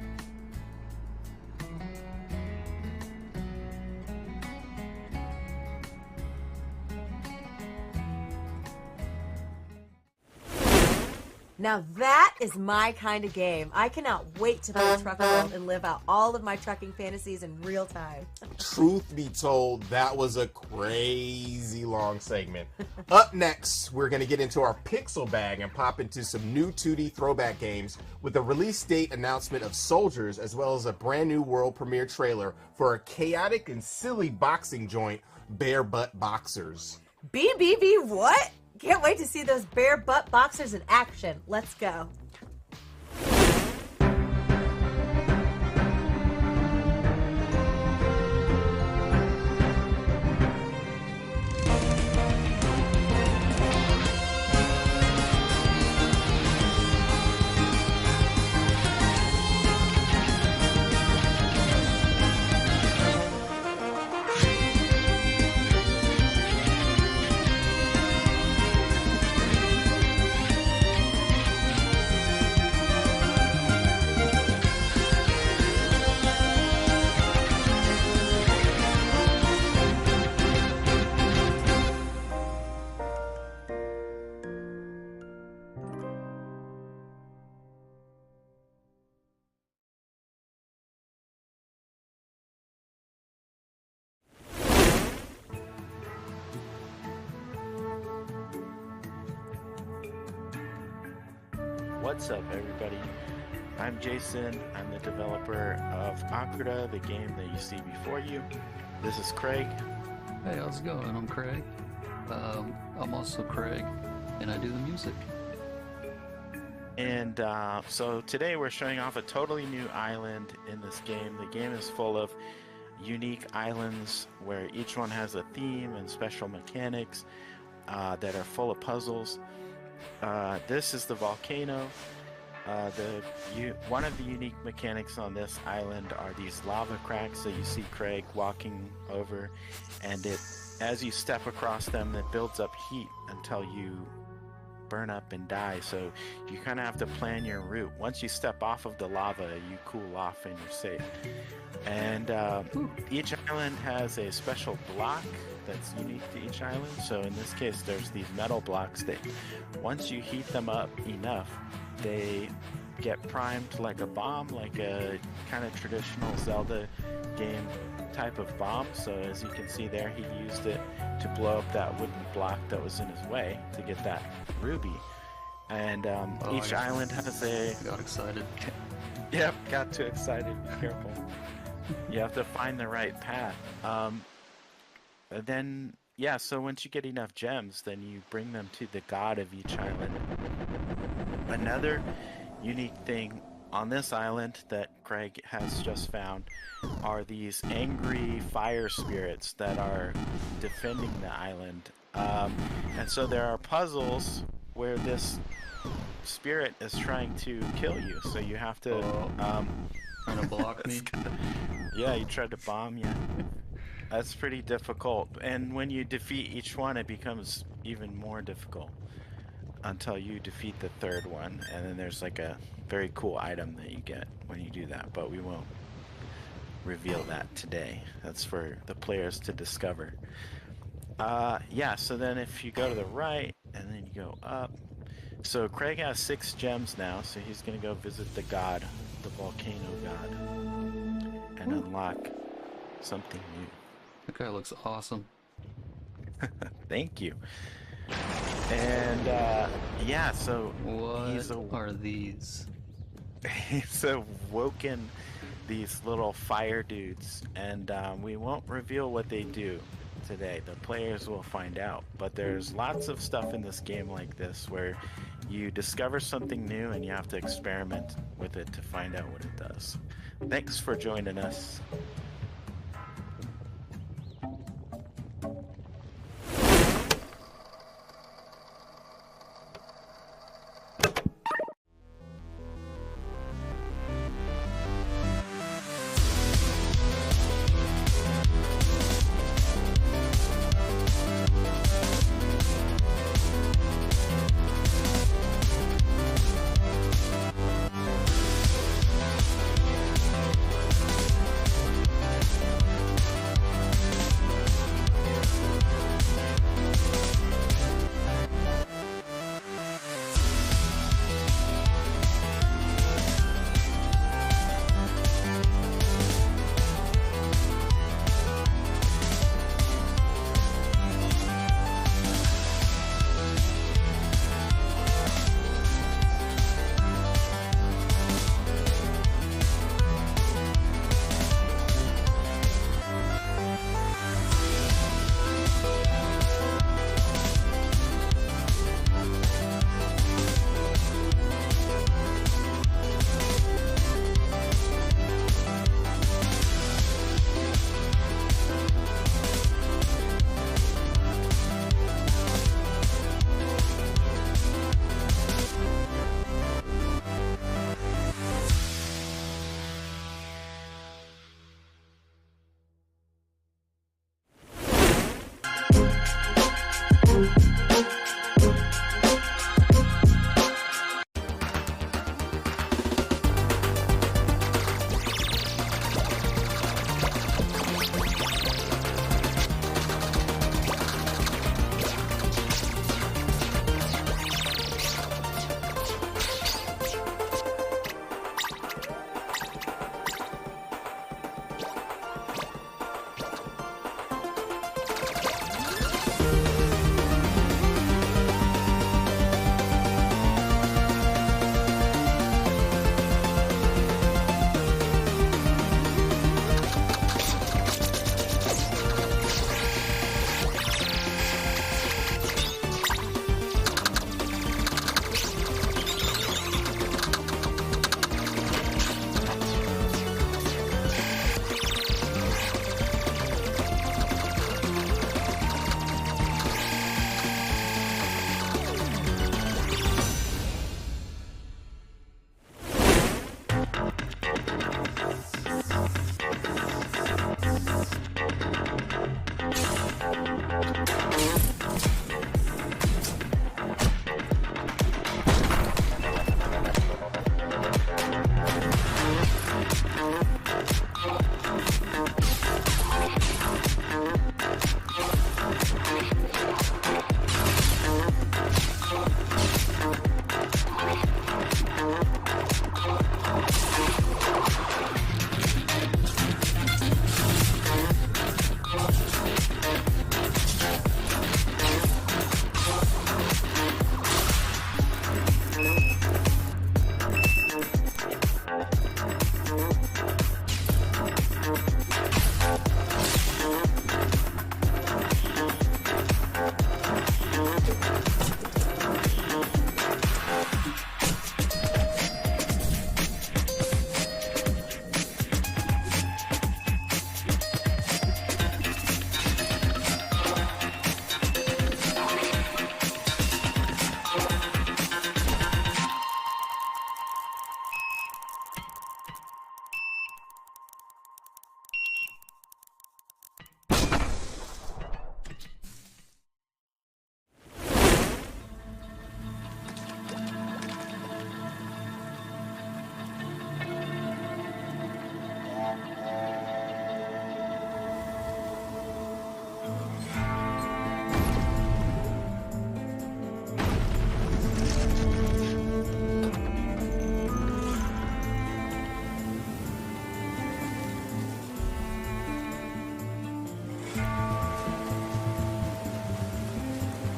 Now that is my kind of game. I cannot wait to play Truck World and live out all of my trucking fantasies in real time. Truth be told, that was a crazy long segment. Up next, we're going to get into our Pixel Bag and pop into some new 2D throwback games with a release date announcement of Soldiers, as well as a brand new world premiere trailer for a chaotic and silly boxing joint, Bare Butt Boxers. BBB what? Can't wait to see those bare butt boxers in action. Let's go. What's up, everybody? I'm Jason. I'm the developer of Akira, the game that you see before you. This is Craig. Hey, how's it going? I'm Craig. I'm also Craig, and I do the music. And so today we're showing off a totally new island in this game. The game is full of unique islands where each one has a theme and special mechanics that are full of puzzles. This is the volcano. One of the unique mechanics on this island are these lava cracks that you see Craig walking over, and as you step across them, it builds up heat until you burn up and die. So you kind of have to plan your route. Once you step off of the lava, you cool off and you're safe. And each island has a special block that's unique to each island. So in this case, there's these metal blocks that once you heat them up enough, they get primed like a bomb, like a kind of traditional Zelda game type of bomb. So as you can see there, he used it to blow up that wooden block that was in his way to get that ruby. And each island has a... Got excited. Yep, got too excited. Be careful. You have to find the right path. Then, yeah, so once you get enough gems, then you bring them to the god of each island. Another unique thing on this island that Craig has just found are these angry fire spirits that are defending the island. And so there are puzzles where this spirit is trying to kill you, so you have to... trying to block me? Yeah, you tried to bomb, yeah. That's pretty difficult, and when you defeat each one, it becomes even more difficult until you defeat the third one, and then there's like a very cool item that you get when you do that, but we won't reveal that today. That's for the players to discover. Yeah, so then if you go to the right, and then you go up, so Craig has 6 gems now, so he's gonna go visit the god, the volcano god, and unlock something new. That guy looks awesome. Thank you. And yeah, so what are these? He's awoken these little fire dudes, and we won't reveal what they do today. The players will find out. But there's lots of stuff in this game like this where you discover something new and you have to experiment with it to find out what it does. Thanks for joining us.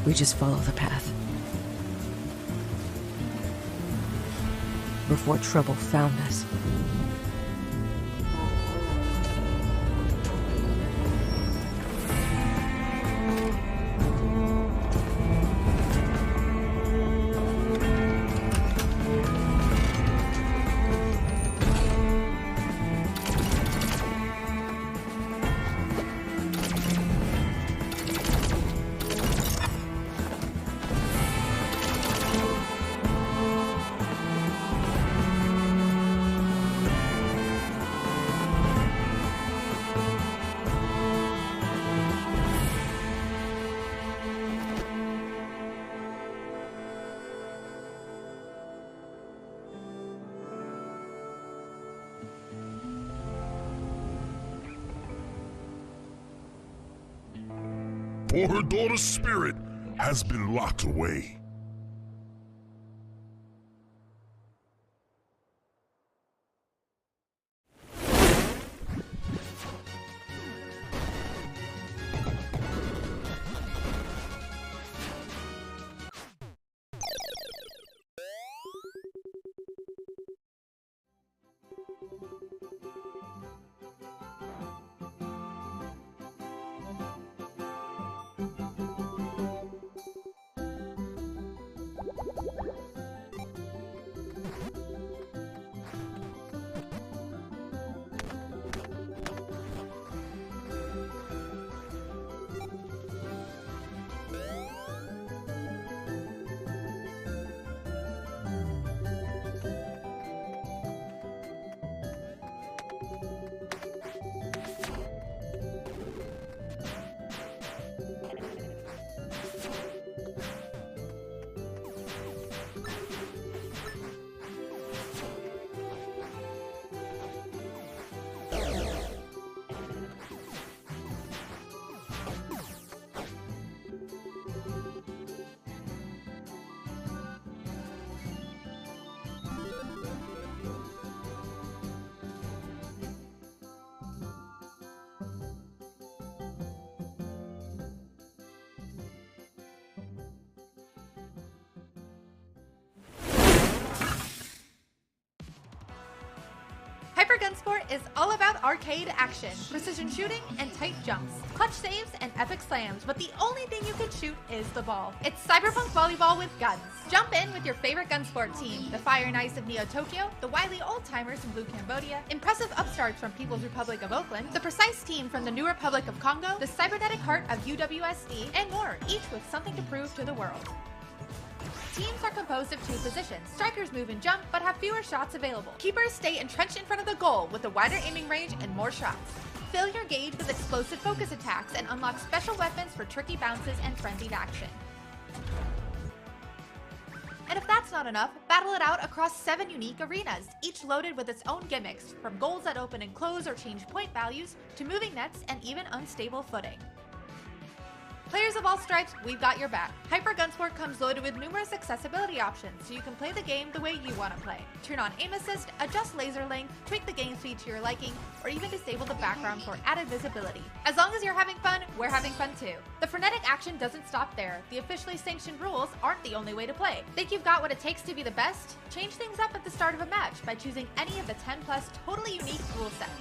We just follow the path. Before trouble found us. For her daughter's spirit has been locked away. Hyper Gunsport is all about arcade action, precision shooting, and tight jumps, clutch saves, and epic slams, but the only thing you can shoot is the ball. It's cyberpunk volleyball with guns. Jump in with your favorite Gunsport team, the Fire and Ice of Neo Tokyo, the wily old-timers from Blue Cambodia, impressive upstarts from People's Republic of Oakland, the Precise team from the New Republic of Congo, the Cybernetic Heart of UWSD, and more, each with something to prove to the world. Teams are composed of 2 positions. Strikers move and jump, but have fewer shots available. Keepers stay entrenched in front of the goal with a wider aiming range and more shots. Fill your gauge with explosive focus attacks and unlock special weapons for tricky bounces and frenzied action. And if that's not enough, battle it out across 7 unique arenas, each loaded with its own gimmicks, from goals that open and close or change point values, to moving nets and even unstable footing. Players of all stripes, we've got your back. Hyper Gunsport comes loaded with numerous accessibility options, so you can play the game the way you want to play. Turn on aim assist, adjust laser length, tweak the game speed to your liking, or even disable the background for added visibility. As long as you're having fun, we're having fun too. The frenetic action doesn't stop there. The officially sanctioned rules aren't the only way to play. Think you've got what it takes to be the best? Change things up at the start of a match by choosing any of the 10+ totally unique rule sets.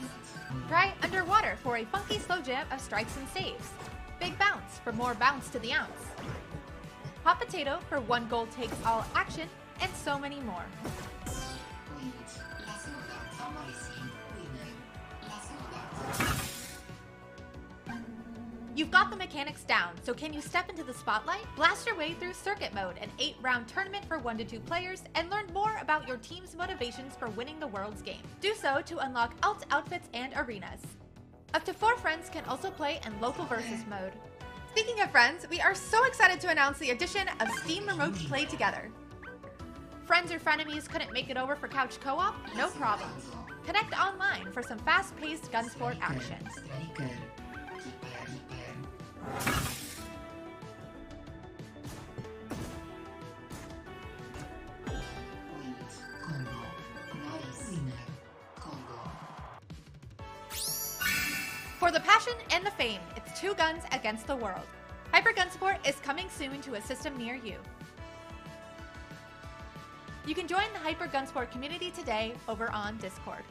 Try Underwater for a funky slow jam of strikes and saves. Big Bounce for more bounce to the ounce. Hot Potato for 1 goal takes all action, and so many more. You've got the mechanics down, so can you step into the spotlight? Blast your way through Circuit Mode, an 8-round tournament for 1 to 2 players, and learn more about your team's motivations for winning the world's game. Do so to unlock alt outfits and arenas. Up to 4 friends can also play in local versus mode. Speaking of friends, we are so excited to announce the addition of Steam Remote Play Together. Friends or frenemies couldn't make it over for couch co-op? No problem. Connect online for some fast-paced Gunsport action. For the passion and the fame, it's 2 guns against the world. Hypergun support is coming soon to a system near you. You can join the Hypergun support community today over on Discord.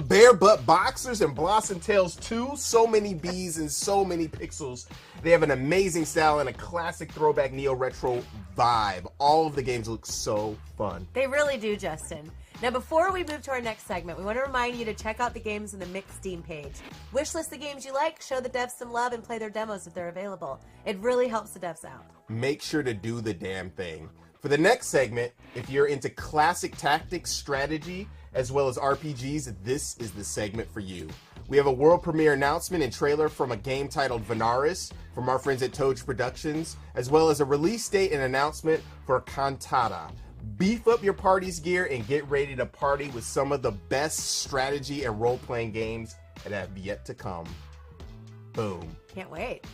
Bare Butt Boxers and Blossom Tales 2. So many bees and so many pixels. They have an amazing style and a classic throwback neo-retro vibe. All of the games look so fun. They really do, Justin. Now, before we move to our next segment, we want to remind you to check out the games on the Mix Steam page. Wishlist the games you like, show the devs some love, and play their demos if they're available. It really helps the devs out. Make sure to do the damn thing. For the next segment, if you're into classic tactics, strategy, as well as RPGs, this is the segment for you. We have a world premiere announcement and trailer from a game titled Venaris from our friends at Toad Productions, as well as a release date and announcement for Cantata. Beef up your party's gear and get ready to party with some of the best strategy and role-playing games that have yet to come. Boom. Can't wait.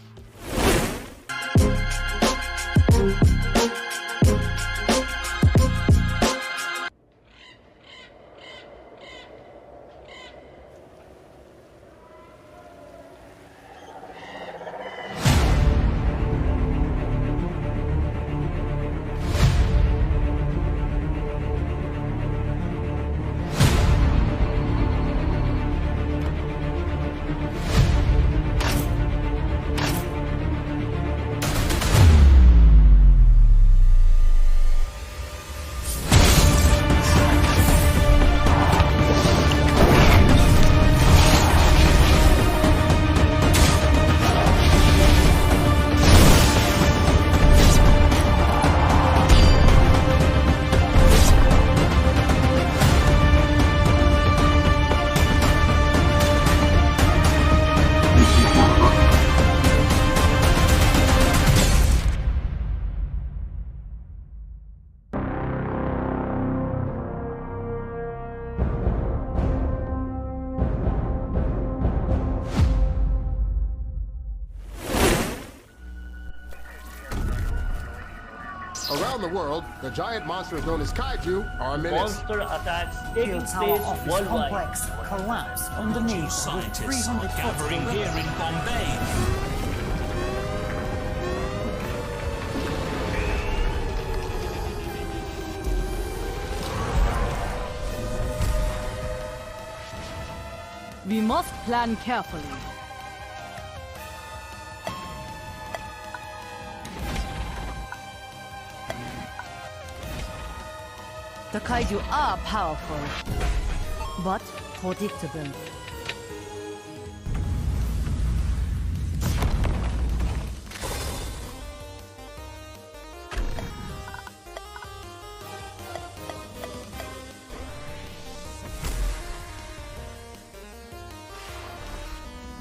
Around the world, the giant monsters known as kaiju are menaced. Monster attacks taking place worldwide. Complex collapsed underneath with 300 gathering here in Bombay. We must plan carefully. The kaiju are powerful, but predictable.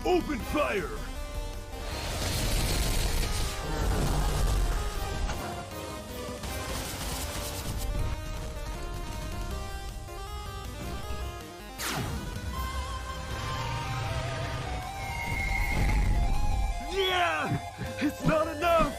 Open fire! Yeah! It's not enough!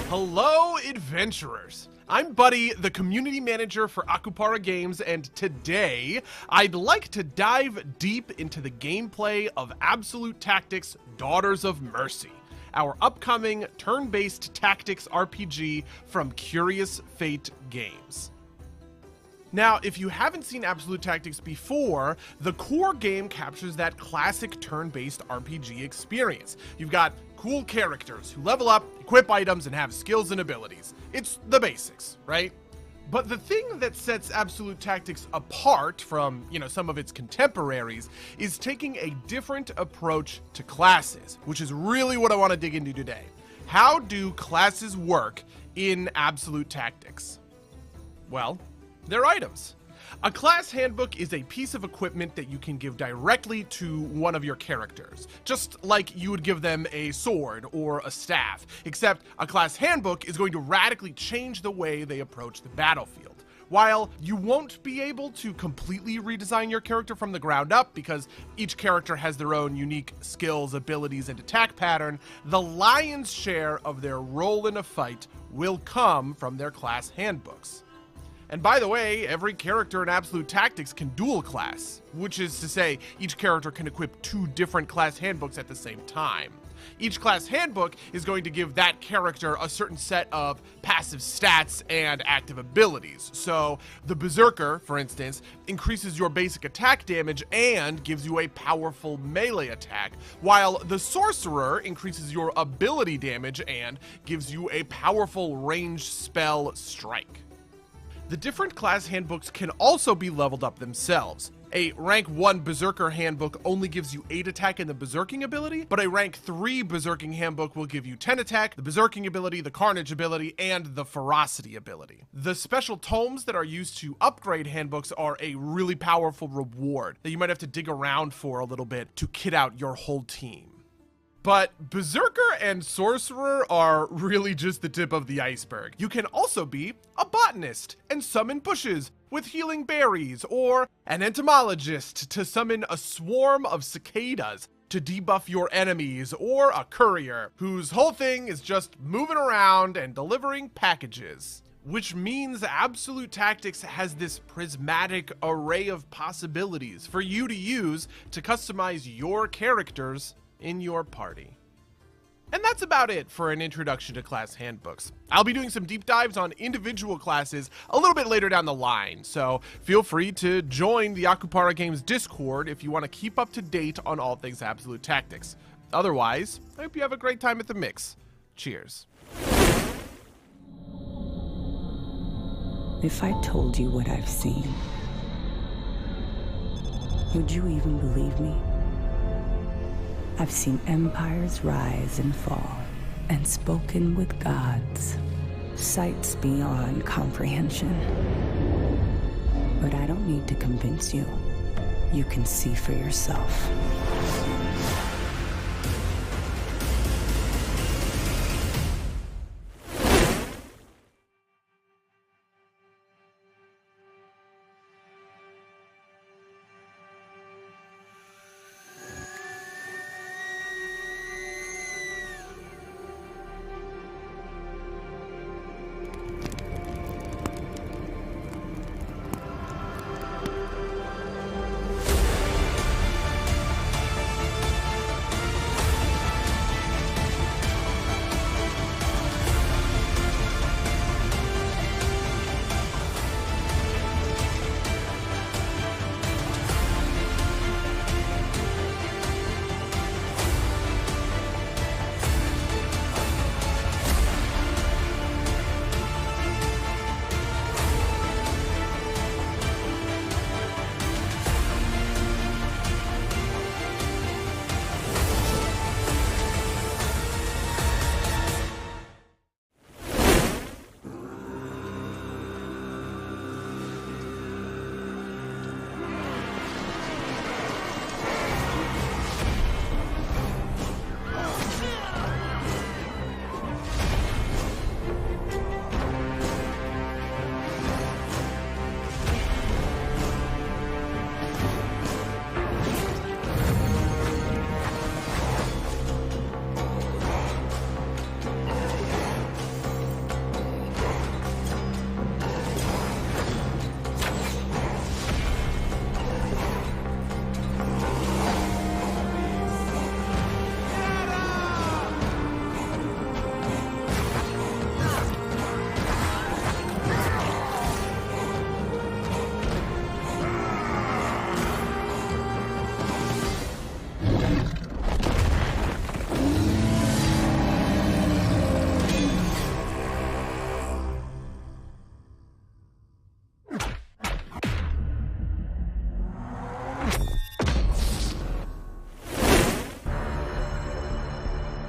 Hello, adventurers! I'm Buddy, the community manager for Akupara Games, and today I'd like to dive deep into the gameplay of Absolute Tactics: Daughters of Mercy, our upcoming turn-based tactics RPG from Curious Fate Games. Now, if you haven't seen Absolute Tactics before, the core game captures that classic turn-based RPG experience. You've got cool characters who level up, equip items, and have skills and abilities. It's the basics, right? But the thing that sets Absolute Tactics apart from, some of its contemporaries is taking a different approach to classes, which is really what I want to dig into today. How do classes work in Absolute Tactics? Well, they're items. A class handbook is a piece of equipment that you can give directly to one of your characters, just like you would give them a sword or a staff, except a class handbook is going to radically change the way they approach the battlefield. While you won't be able to completely redesign your character from the ground up because each character has their own unique skills, abilities, and attack pattern, the lion's share of their role in a fight will come from their class handbooks. And by the way, every character in Absolute Tactics can dual class, which is to say each character can equip 2 different class handbooks at the same time. Each class handbook is going to give that character a certain set of passive stats and active abilities. So the Berserker, for instance, increases your basic attack damage and gives you a powerful melee attack, while the Sorcerer increases your ability damage and gives you a powerful ranged spell strike. The different class handbooks can also be leveled up themselves. A rank 1 Berserker handbook only gives you 8 attack and the Berserking ability, but a rank 3 Berserking handbook will give you 10 attack, the Berserking ability, the Carnage ability, and the Ferocity ability. The special tomes that are used to upgrade handbooks are a really powerful reward that you might have to dig around for a little bit to kit out your whole team. But Berserker and Sorcerer are really just the tip of the iceberg. You can also be a botanist and summon bushes with healing berries, or an entomologist to summon a swarm of cicadas to debuff your enemies, or a courier whose whole thing is just moving around and delivering packages. Which means Absolute Tactics has this prismatic array of possibilities for you to use to customize your characters in your party. And that's about it for an introduction to class handbooks. I'll be doing some deep dives on individual classes a little bit later down the line, so feel free to join the Akupara Games Discord if you want to keep up to date on all things Absolute Tactics. Otherwise, I hope you have a great time at the mix. Cheers. If I told you what I've seen, would you even believe me? I've seen empires rise and fall, and spoken with gods, sights beyond comprehension. But I don't need to convince you. You can see for yourself.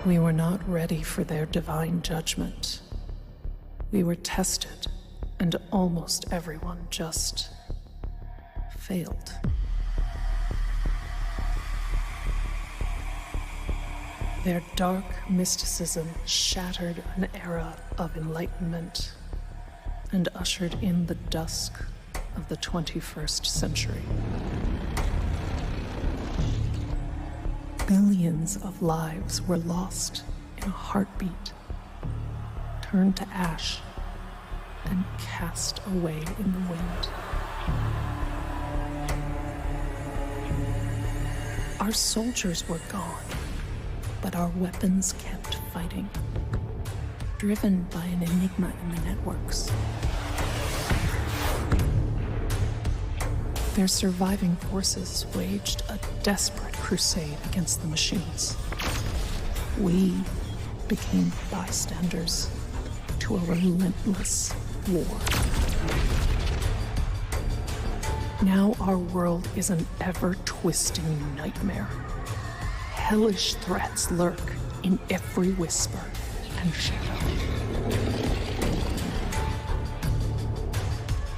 We were not ready for their divine judgment. We were tested, and almost everyone just failed. Their dark mysticism shattered an era of enlightenment and ushered in the dusk of the 21st century. Billions of lives were lost in a heartbeat, turned to ash, and cast away in the wind. Our soldiers were gone, but our weapons kept fighting, driven by an enigma in the networks. Their surviving forces waged a desperate crusade against the machines. We became bystanders to a relentless war. Now our world is an ever-twisting nightmare. Hellish threats lurk in every whisper and shadow.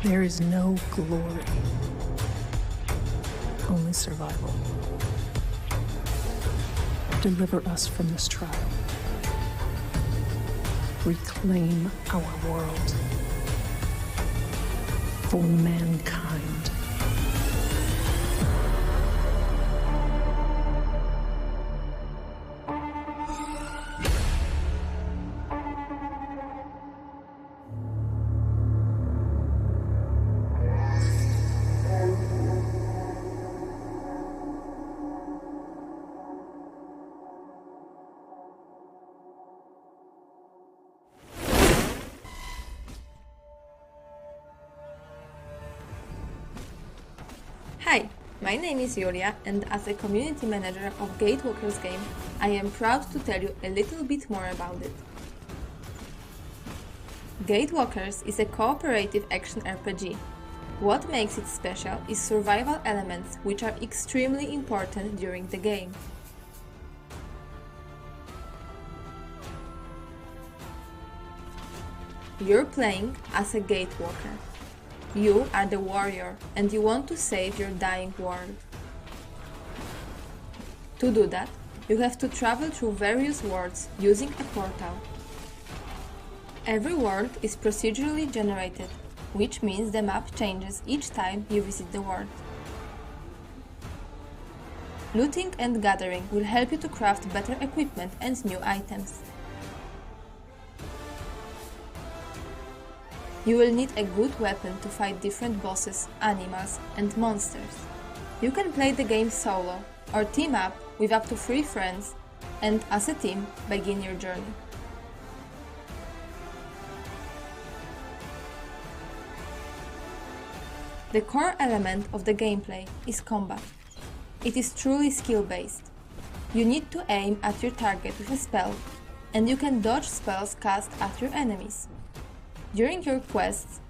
There is no glory, only survival. Deliver us from this trial. Reclaim our world for mankind. Hi, my name is Julia, and as a community manager of Gatewalkers game, I am proud to tell you a little bit more about it. Gatewalkers is a cooperative action RPG. What makes it special is survival elements which are extremely important during the game. You're playing as a Gatewalker. You are the warrior, and you want to save your dying world. To do that, you have to travel through various worlds using a portal. Every world is procedurally generated, which means the map changes each time you visit the world. Looting and gathering will help you to craft better equipment and new items. You will need a good weapon to fight different bosses, animals, and monsters. You can play the game solo or team up with up to 3 friends and as a team begin your journey. The core element of the gameplay is combat. It is truly skill-based. You need to aim at your target with a spell, and you can dodge spells cast at your enemies. During your quests,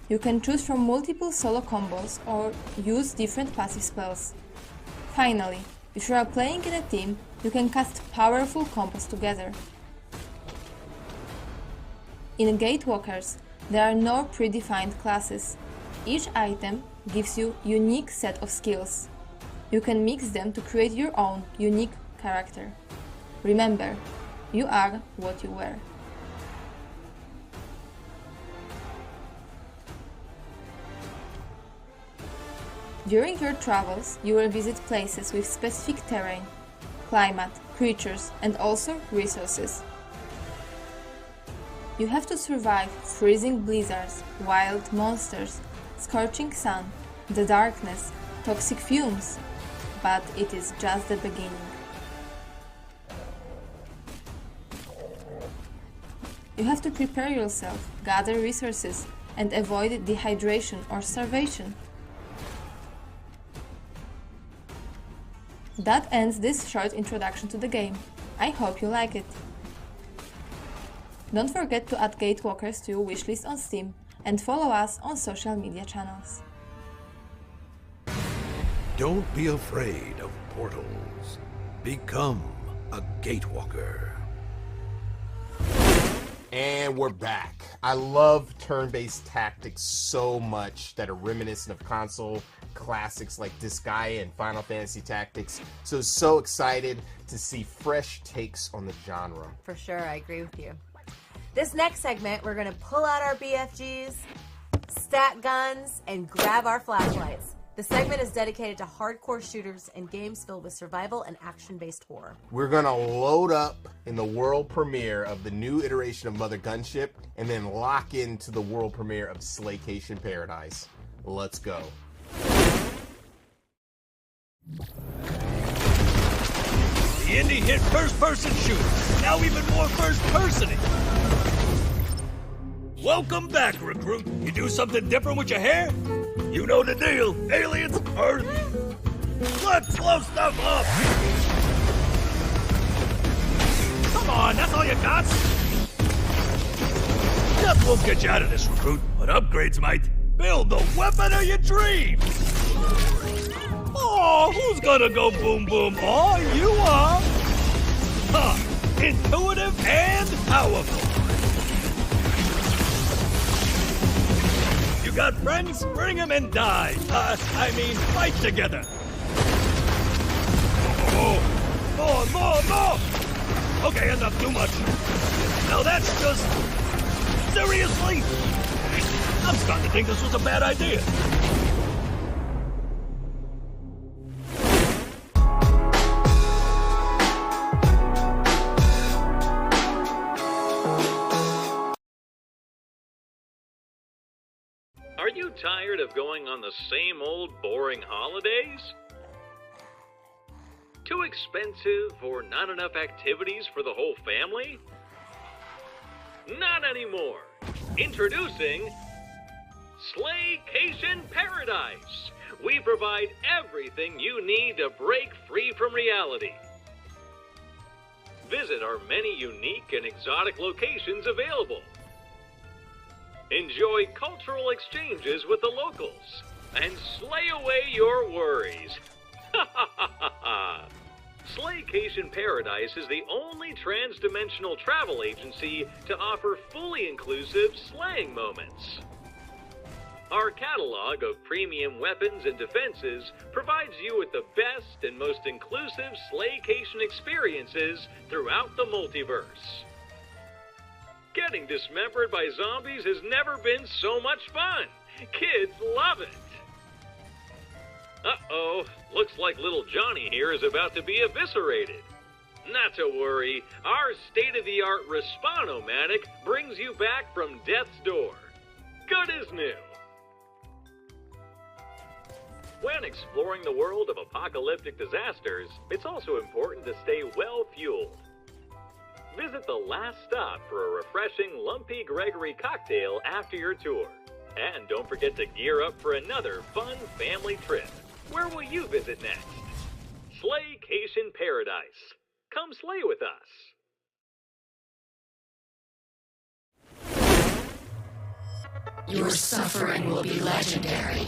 you can choose from multiple solo combos or use different passive spells. Finally, if you are playing in a team, you can cast powerful combos together. In Gatewalkers, there are no predefined classes. Each item gives you a unique set of skills. You can mix them to create your own unique character. Remember, you are what you wear. During your travels, you will visit places with specific terrain, climate, creatures, and also resources. You have to survive freezing blizzards, wild monsters, scorching sun, the darkness, toxic fumes, but it is just the beginning. You have to prepare yourself, gather resources, and avoid dehydration or starvation. That ends this short introduction to the game. I hope you like it. Don't forget to add Gatewalkers to your wishlist on Steam and follow us on social media channels. Don't be afraid of portals. Become a Gatewalker. And we're back. I love turn-based tactics so much that are reminiscent of console classics like Disgaea and Final Fantasy Tactics. So excited to see fresh takes on the genre. For sure, I agree with you. This next segment, we're going to pull out our BFGs, stack guns, and grab our flashlights. The segment is dedicated to hardcore shooters and games filled with survival and action-based horror. We're gonna load up in the world premiere of the new iteration of Mother Gunship and then lock into the world premiere of Slaycation Paradise. Let's go. The indie hit first-person shooter, now even more first-personing. Welcome back, recruit. You do something different with your hair? You know the deal. Aliens, Earth. Let's blow stuff up. Come on, that's all you got? Death won't get you out of this, recruit, but upgrades might. Build the weapon of your dreams. Oh, who's gonna go boom boom? Oh, you are. Huh. Intuitive and powerful. You got friends? Bring them and die. Fight together. More. Okay, enough, too much. Now that's just... Seriously? I'm starting to think this was a bad idea. Are you tired of going on the same old boring holidays? Too expensive or not enough activities for the whole family? Not anymore. Introducing Slaycation Paradise. We provide everything you need to break free from reality. Visit our many unique and exotic locations available. Enjoy cultural exchanges with the locals and slay away your worries. Slaycation Paradise is the only trans-dimensional travel agency to offer fully inclusive slaying moments. Our catalog of premium weapons and defenses provides you with the best and most inclusive Slaycation experiences throughout the multiverse. Getting dismembered by zombies has never been so much fun. Kids love it. Uh-oh, looks like little Johnny here is about to be eviscerated. Not to worry, our state-of-the-art Respawn-O-Matic brings you back from death's door. Good as new. When exploring the world of apocalyptic disasters, it's also important to stay well-fueled. Visit the last stop for a refreshing Lumpy Gregory cocktail after your tour. And don't forget to gear up for another fun family trip. Where will you visit next? Slaycation Paradise. Come slay with us. Your suffering will be legendary.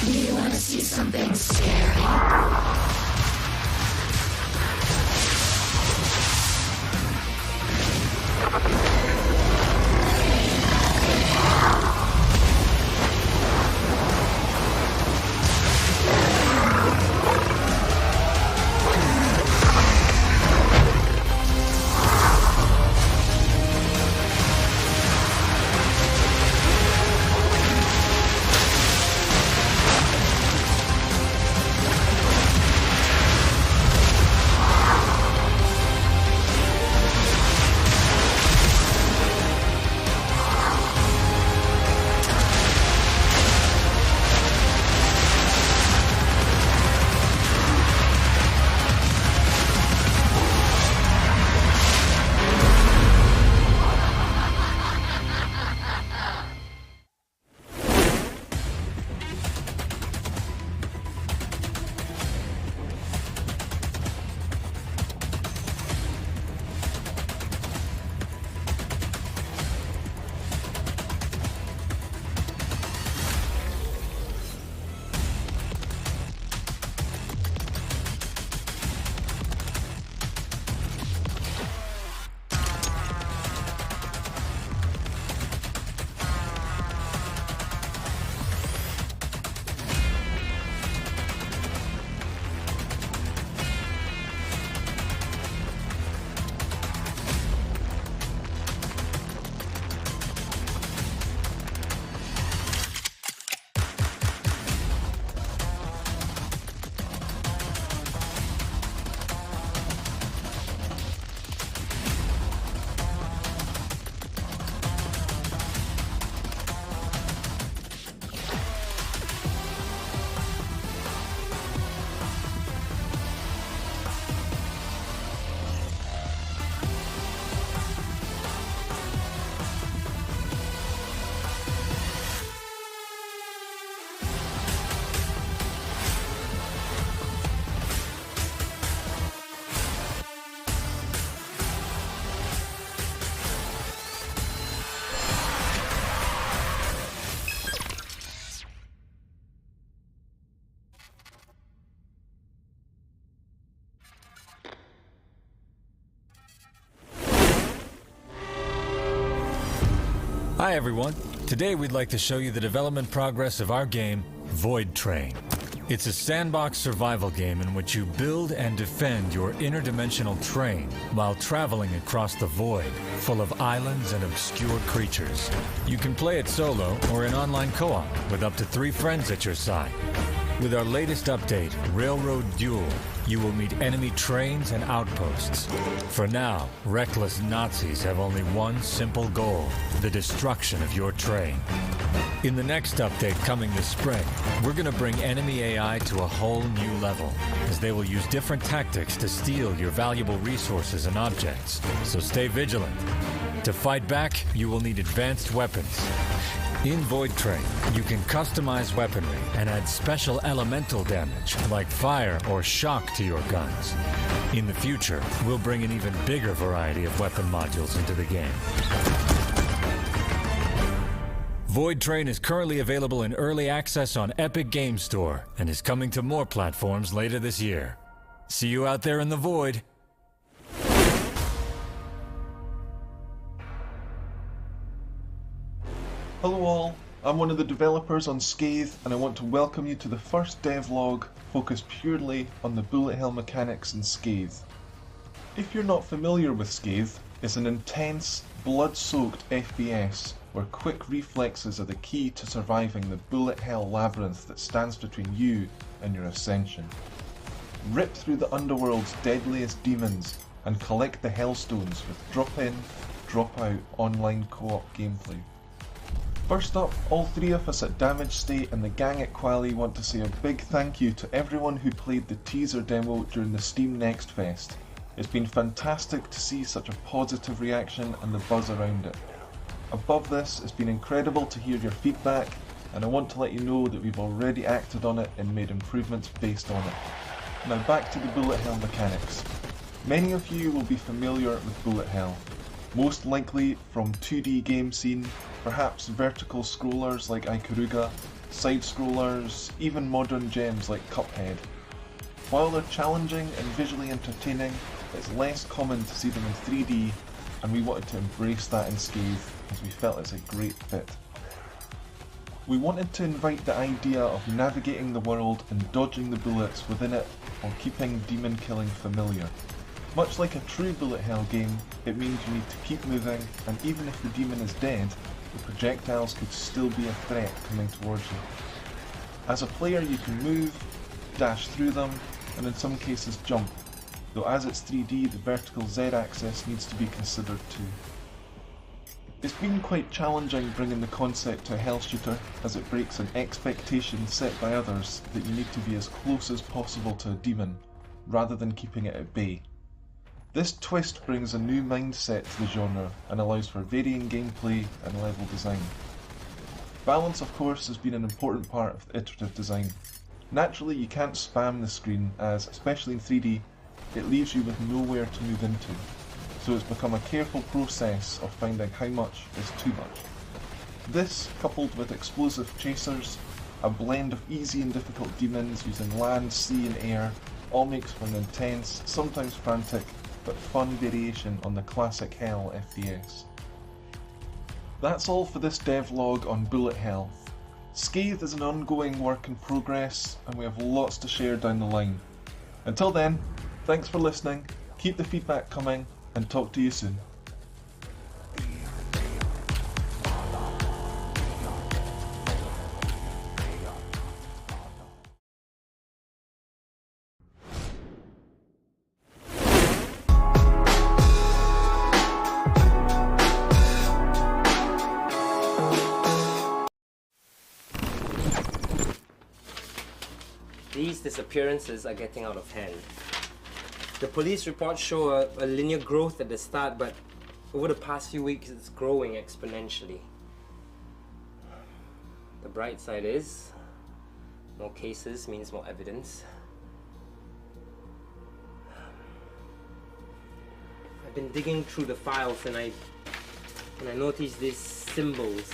Do you want to see something scary? Hi everyone. Today we'd like to show you the development progress of our game, Void Train. It's a sandbox survival game in which you build and defend your interdimensional train while traveling across the void, full of islands and obscure creatures. You can play it solo or in online co-op with up to 3 friends at your side. With our latest update, Railroad Duel, you will meet enemy trains and outposts. For now, reckless Nazis have only one simple goal: the destruction of your train. In the next update coming this spring, we're going to bring enemy AI to a whole new level, as they will use different tactics to steal your valuable resources and objects, so stay vigilant. To fight back, you will need advanced weapons. In Void Train, you can customize weaponry and add special elemental damage, like fire or shock to your guns. In the future, we'll bring an even bigger variety of weapon modules into the game. Void Train is currently available in early access on Epic Games Store and is coming to more platforms later this year. See you out there in the void. Hello all, I'm one of the developers on Scathe, and I want to welcome you to the first devlog focused purely on the bullet hell mechanics in Scathe. If you're not familiar with Scathe, it's an intense, blood-soaked FPS where quick reflexes are the key to surviving the bullet hell labyrinth that stands between you and your ascension. Rip through the underworld's deadliest demons and collect the hellstones with drop-in, drop-out online co-op gameplay. First up, all 3 of us at Damage State and the gang at Quali want to say a big thank you to everyone who played the teaser demo during the Steam Next Fest. It's been fantastic to see such a positive reaction and the buzz around it. Above this, it's been incredible to hear your feedback, and I want to let you know that we've already acted on it and made improvements based on it. Now back to the bullet hell mechanics. Many of you will be familiar with bullet hell, most likely from 2D game scene, perhaps vertical scrollers like Ikaruga, side scrollers, even modern gems like Cuphead. While they're challenging and visually entertaining, it's less common to see them in 3D, and we wanted to embrace that in Scathe as we felt it's a great fit. We wanted to invite the idea of navigating the world and dodging the bullets within it while keeping demon killing familiar. Much like a true bullet hell game, it means you need to keep moving, and even if the demon is dead, the projectiles could still be a threat coming towards you. As a player you can move, dash through them, and in some cases jump, though as it's 3D the vertical Z-axis needs to be considered too. It's been quite challenging bringing the concept to a hell shooter, as it breaks an expectation set by others that you need to be as close as possible to a demon, rather than keeping it at bay. This twist brings a new mindset to the genre and allows for varying gameplay and level design. Balance, of course, has been an important part of iterative design. Naturally, you can't spam the screen as, especially in 3D, it leaves you with nowhere to move into, so it's become a careful process of finding how much is too much. This, coupled with explosive chasers, a blend of easy and difficult demons using land, sea and air, all makes for an intense, sometimes frantic, but fun variation on the classic Hell FPS. That's all for this devlog on Bullet Hell. Scathe is an ongoing work in progress, and we have lots to share down the line. Until then, thanks for listening, keep the feedback coming, and talk to you soon. These disappearances are getting out of hand. The police reports show a linear growth at the start, but over the past few weeks it's growing exponentially. The bright side is, more cases means more evidence. I've been digging through the files and I noticed these symbols.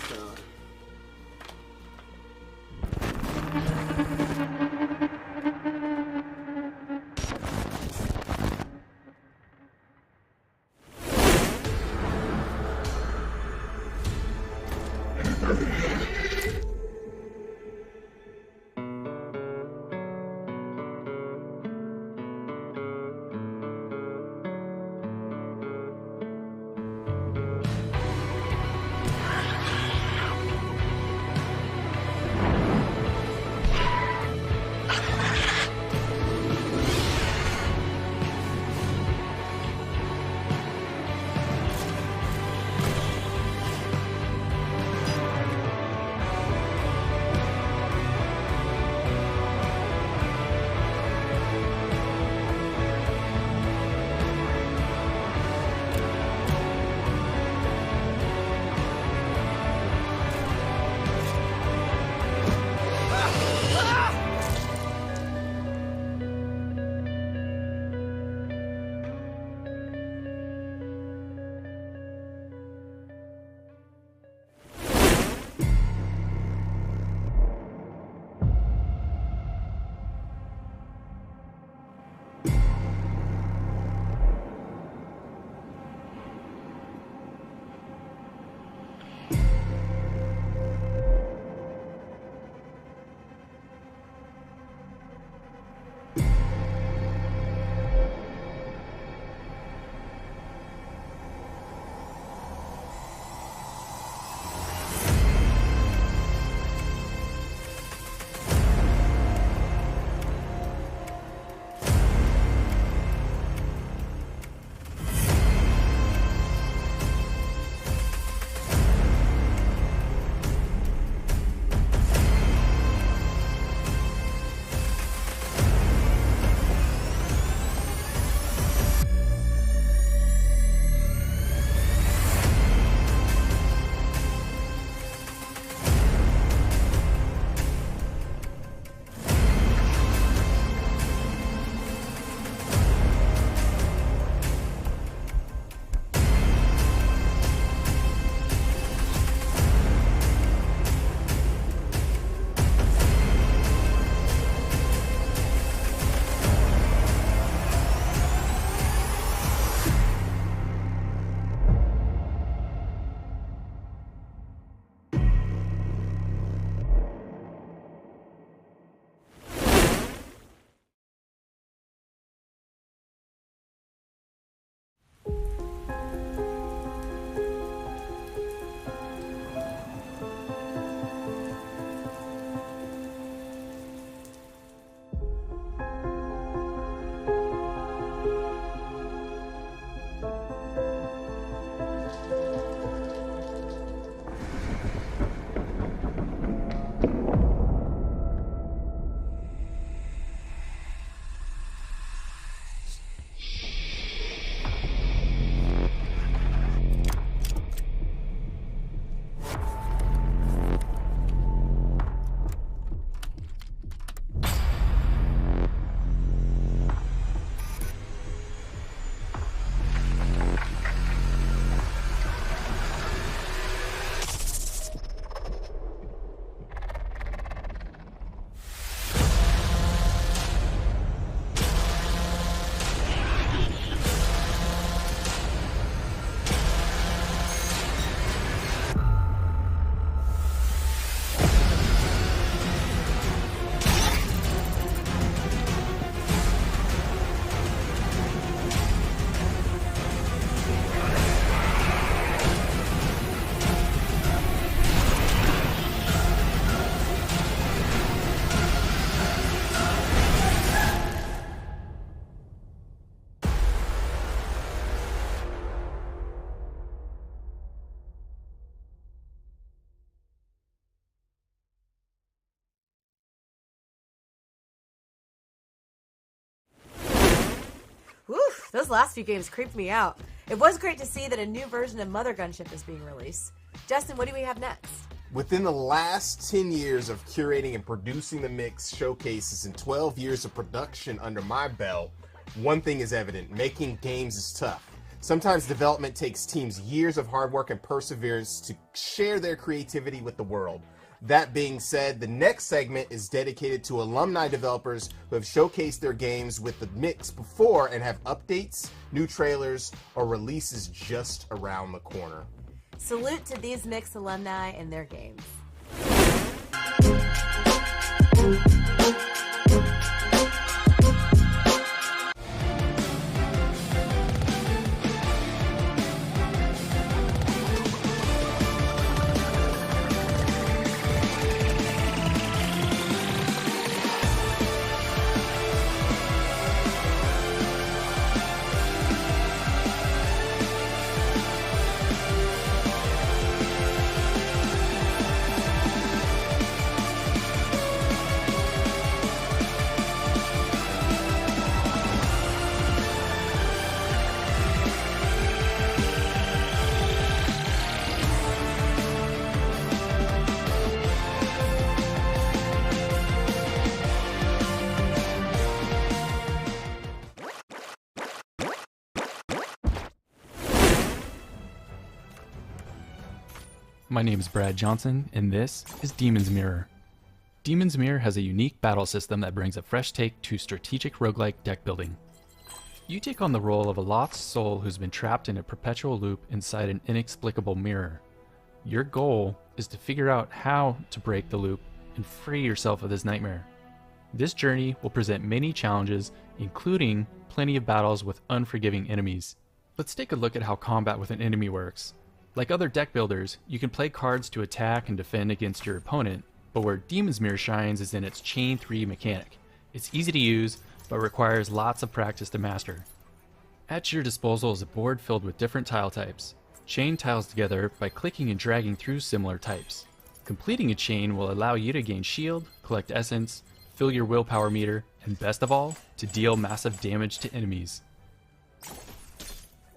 Those last few games creeped me out. It was great to see that a new version of Mother Gunship is being released. Justin, what do we have next? Within the last 10 years of curating and producing the Mix showcases and 12 years of production under my belt, one thing is evident: making games is tough. Sometimes development takes teams years of hard work and perseverance to share their creativity with the world. That being said, the next segment is dedicated to alumni developers who have showcased their games with the Mix before and have updates, new trailers, or releases just around the corner. Salute to these Mix alumni and their games. My name is Brad Johnson, and this is Demon's Mirror. Demon's Mirror has a unique battle system that brings a fresh take to strategic roguelike deck building. You take on the role of a lost soul who's been trapped in a perpetual loop inside an inexplicable mirror. Your goal is to figure out how to break the loop and free yourself of this nightmare. This journey will present many challenges, including plenty of battles with unforgiving enemies. Let's take a look at how combat with an enemy works. Like other deck builders, you can play cards to attack and defend against your opponent, but where Demon's Mirror shines is in its Chain 3 mechanic. It's easy to use, but requires lots of practice to master. At your disposal is a board filled with different tile types. Chain tiles together by clicking and dragging through similar types. Completing a chain will allow you to gain shield, collect essence, fill your willpower meter, and best of all, to deal massive damage to enemies.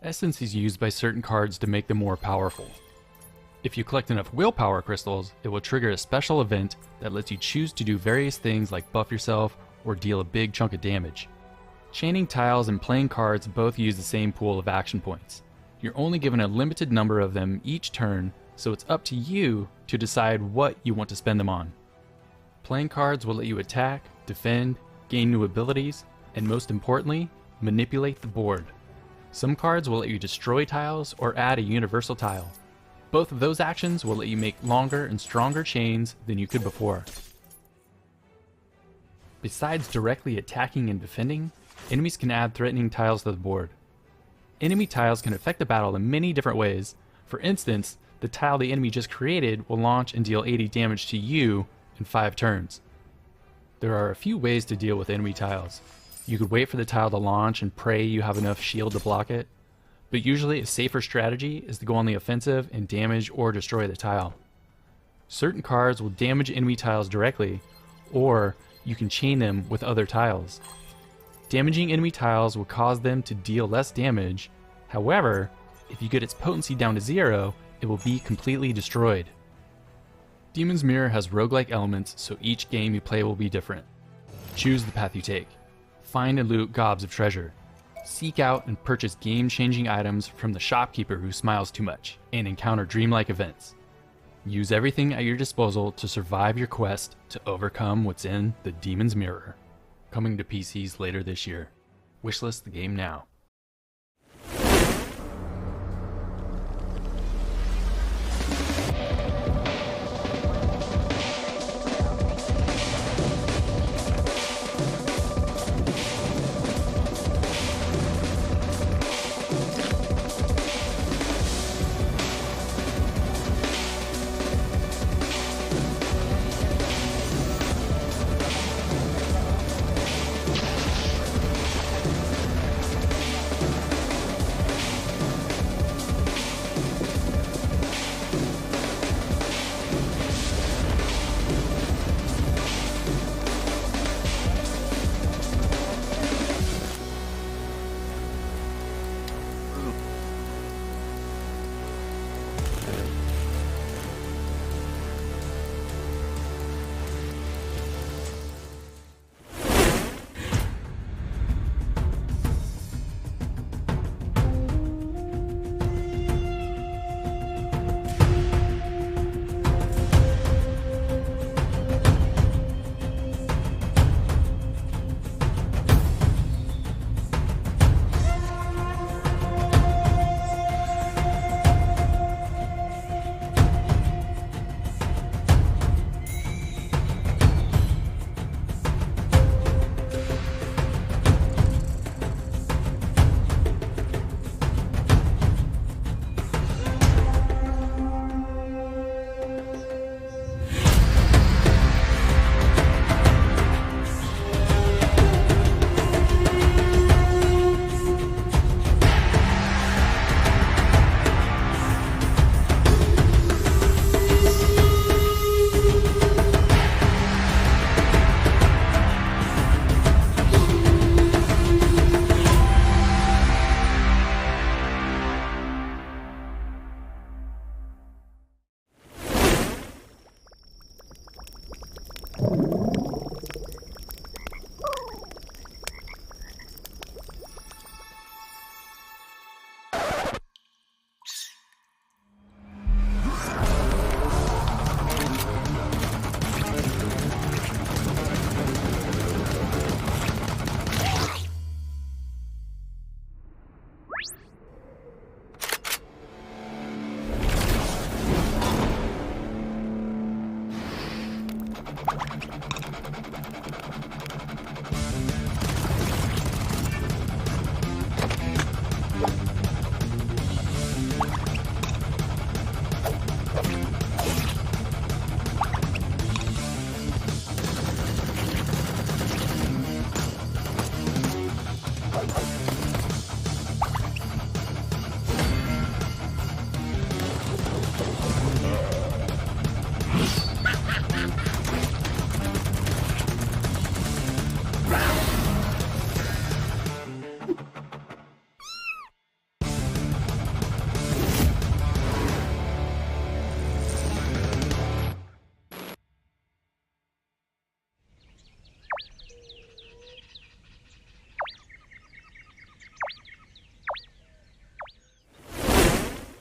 Essence is used by certain cards to make them more powerful. If you collect enough willpower crystals, it will trigger a special event that lets you choose to do various things like buff yourself or deal a big chunk of damage. Chaining tiles and playing cards both use the same pool of action points. You're only given a limited number of them each turn, so it's up to you to decide what you want to spend them on. Playing cards will let you attack, defend, gain new abilities, and most importantly, manipulate the board. Some cards will let you destroy tiles or add a universal tile. Both of those actions will let you make longer and stronger chains than you could before. Besides directly attacking and defending, enemies can add threatening tiles to the board. Enemy tiles can affect the battle in many different ways. For instance, the tile the enemy just created will launch and deal 80 damage to you in 5 turns. There are a few ways to deal with enemy tiles. You could wait for the tile to launch and pray you have enough shield to block it, but usually a safer strategy is to go on the offensive and damage or destroy the tile. Certain cards will damage enemy tiles directly, or you can chain them with other tiles. Damaging enemy tiles will cause them to deal less damage. However, if you get its potency down to 0, it will be completely destroyed. Demon's Mirror has roguelike elements, so each game you play will be different. Choose the path you take. Find and loot gobs of treasure. Seek out and purchase game-changing items from the shopkeeper who smiles too much, and encounter dreamlike events. Use everything at your disposal to survive your quest to overcome what's in the Demon's Mirror. Coming to PCs later this year. Wishlist the game now.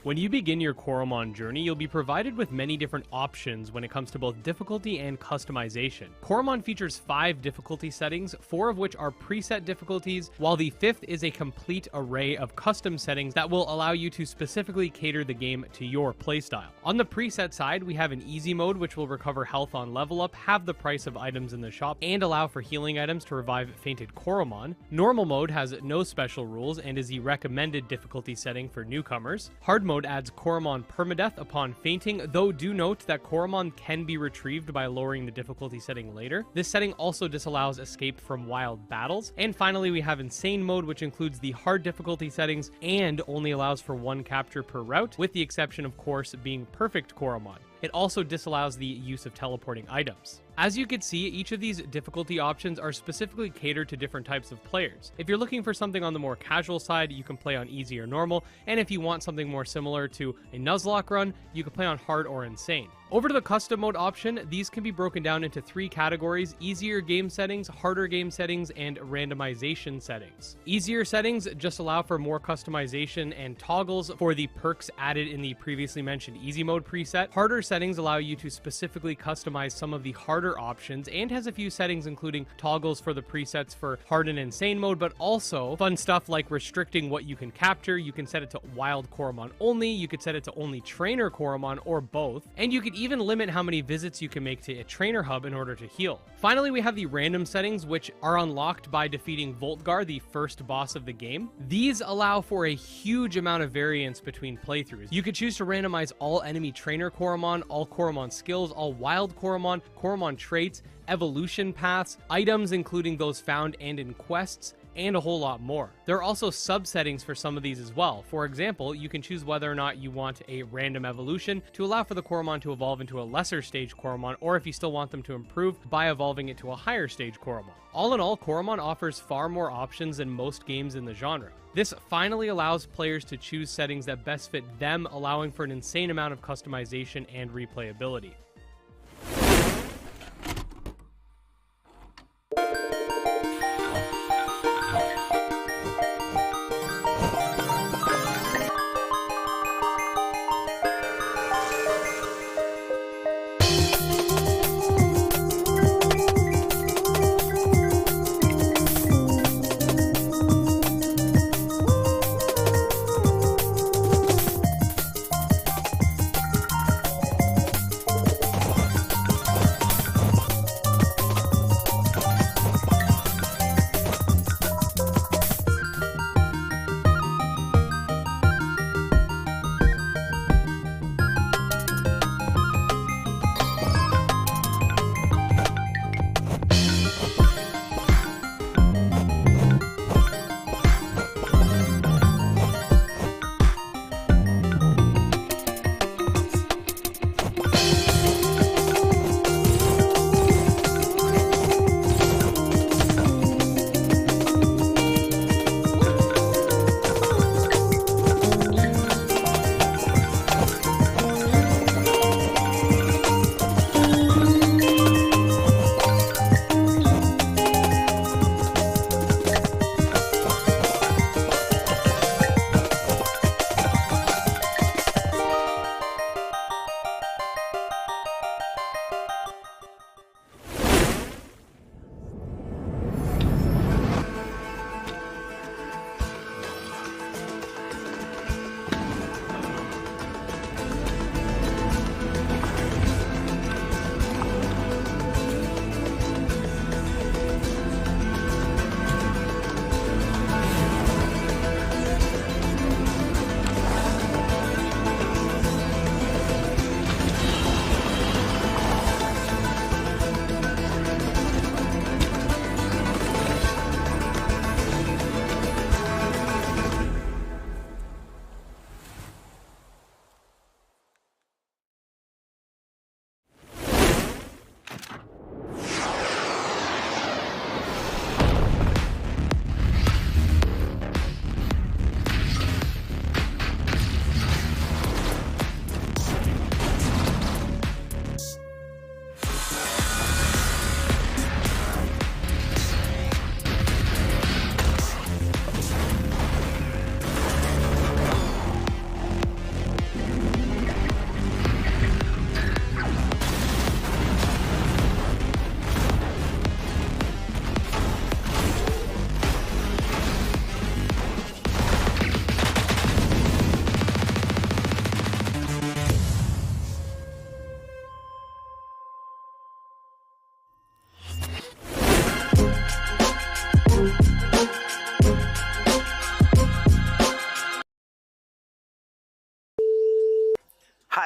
When you begin your Coromon journey, you'll be provided with many different options when it comes to both difficulty and customization. Coromon features 5 difficulty settings, 4 of which are preset difficulties, while the 5th is a complete array of custom settings that will allow you to specifically cater the game to your playstyle. On the preset side, we have an easy mode which will recover health on level up, halve the price of items in the shop, and allow for healing items to revive fainted Coromon. Normal mode has no special rules and is the recommended difficulty setting for newcomers. Hard mode adds Coromon permadeath upon fainting, though do note that Coromon can be retrieved by lowering the difficulty setting later. This setting also disallows escape from wild battles. And finally, we have insane mode, which includes the hard difficulty settings and only allows for 1 capture per route, with the exception, of course, being perfect Coromon. It also disallows the use of teleporting items. As you can see, each of these difficulty options are specifically catered to different types of players. If you're looking for something on the more casual side, you can play on easy or normal, and if you want something more similar to a Nuzlocke run, you can play on hard or insane. Over to the custom mode option, these can be broken down into 3 categories: easier game settings, harder game settings, and randomization settings. Easier settings just allow for more customization and toggles for the perks added in the previously mentioned easy mode preset. Harder settings allow you to specifically customize some of the harder options and has a few settings including toggles for the presets for hard and insane mode, but also fun stuff like restricting what you can capture. You can set it to wild Coromon only, you could set it to only trainer Coromon, or both, and you could even limit how many visits you can make to a trainer hub in order to heal. Finally, we have the random settings, which are unlocked by defeating Voltgar, the first boss of the game. These allow for a huge amount of variance between playthroughs. You could choose to randomize all enemy trainer Coromon, all Coromon skills, all wild Coromon, Coromon traits, evolution paths, items including those found and in quests, and a whole lot more. There are also subsettings for some of these as well. For example, you can choose whether or not you want a random evolution to allow for the Coromon to evolve into a lesser stage Coromon, or if you still want them to improve by evolving it to a higher stage Coromon. All in all, Coromon offers far more options than most games in the genre. This finally allows players to choose settings that best fit them, allowing for an insane amount of customization and replayability.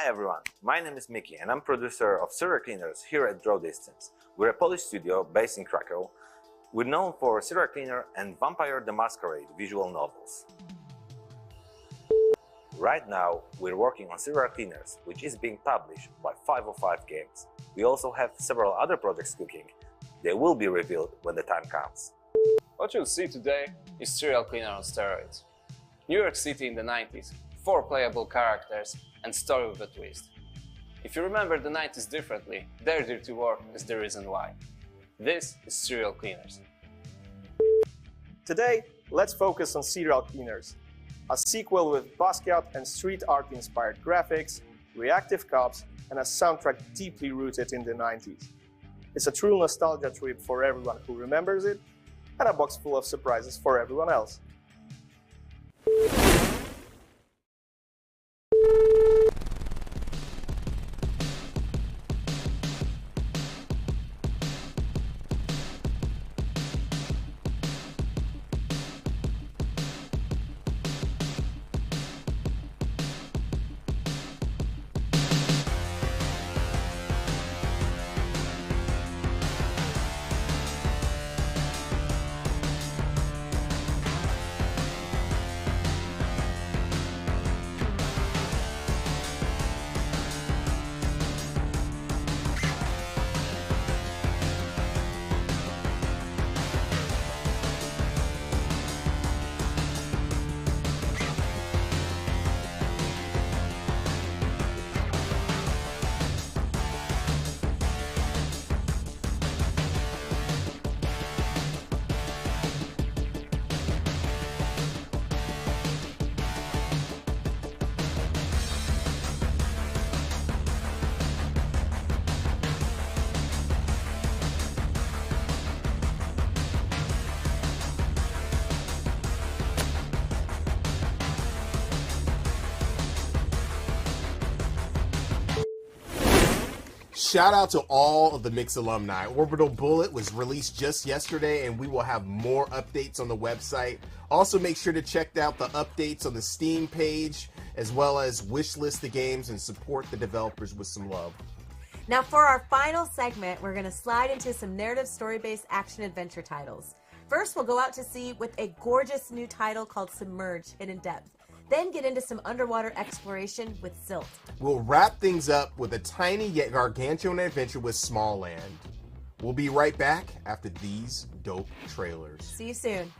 Hi everyone, my name is Mickey and I'm producer of Serial Cleaners here at Draw Distance. We're a Polish studio based in Krakow. We're known for Serial Cleaner and Vampire the Masquerade visual novels. Right now, we're working on Serial Cleaners, which is being published by 505 Games. We also have several other projects cooking. They will be revealed when the time comes. What you'll see today is Serial Cleaner on steroids. New York City in the 90s, 4 playable characters, and story with a twist. If you remember the 90s differently, their dirty work is the reason why. This is Serial Cleaners. Today, let's focus on Serial Cleaners, a sequel with Basquiat and street art inspired graphics, reactive cops, and a soundtrack deeply rooted in the 90s. It's a true nostalgia trip for everyone who remembers it, and a box full of surprises for everyone else. Shout out to all of the Mix alumni. Orbital Bullet was released just yesterday, and we will have more updates on the website. Also, make sure to check out the updates on the Steam page, as well as wishlist the games and support the developers with some love. Now, for our final segment, we're going to slide into some narrative story-based action-adventure titles. First, we'll go out to sea with a gorgeous new title called Submerge Hidden Depth. Then get into some underwater exploration with Silt. We'll wrap things up with a tiny yet gargantuan adventure with Small Land. We'll be right back after these dope trailers. See you soon.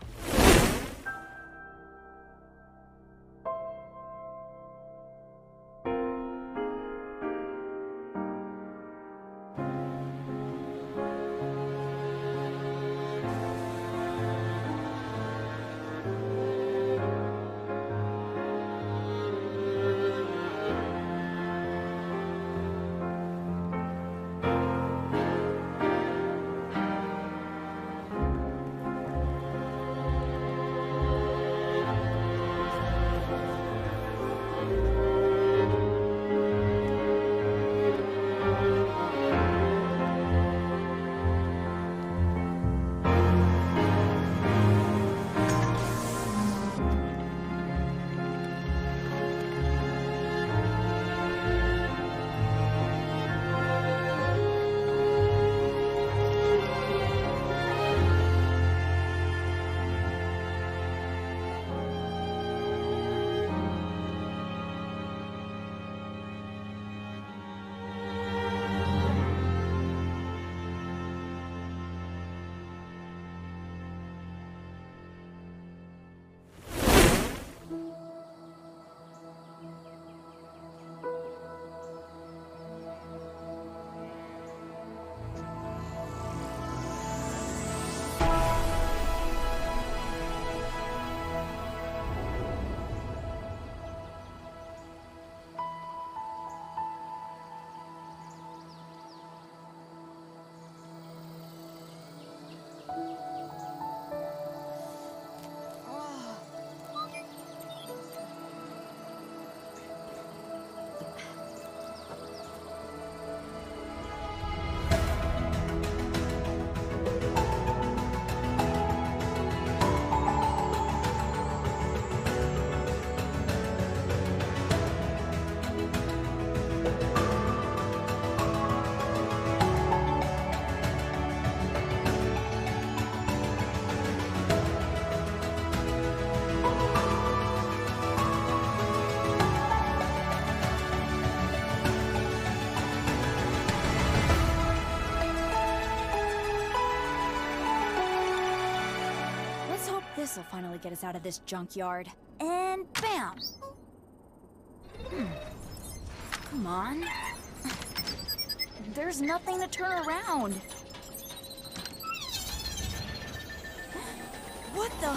This'll finally get us out of this junkyard. And bam! Come on. There's nothing to turn around. What the?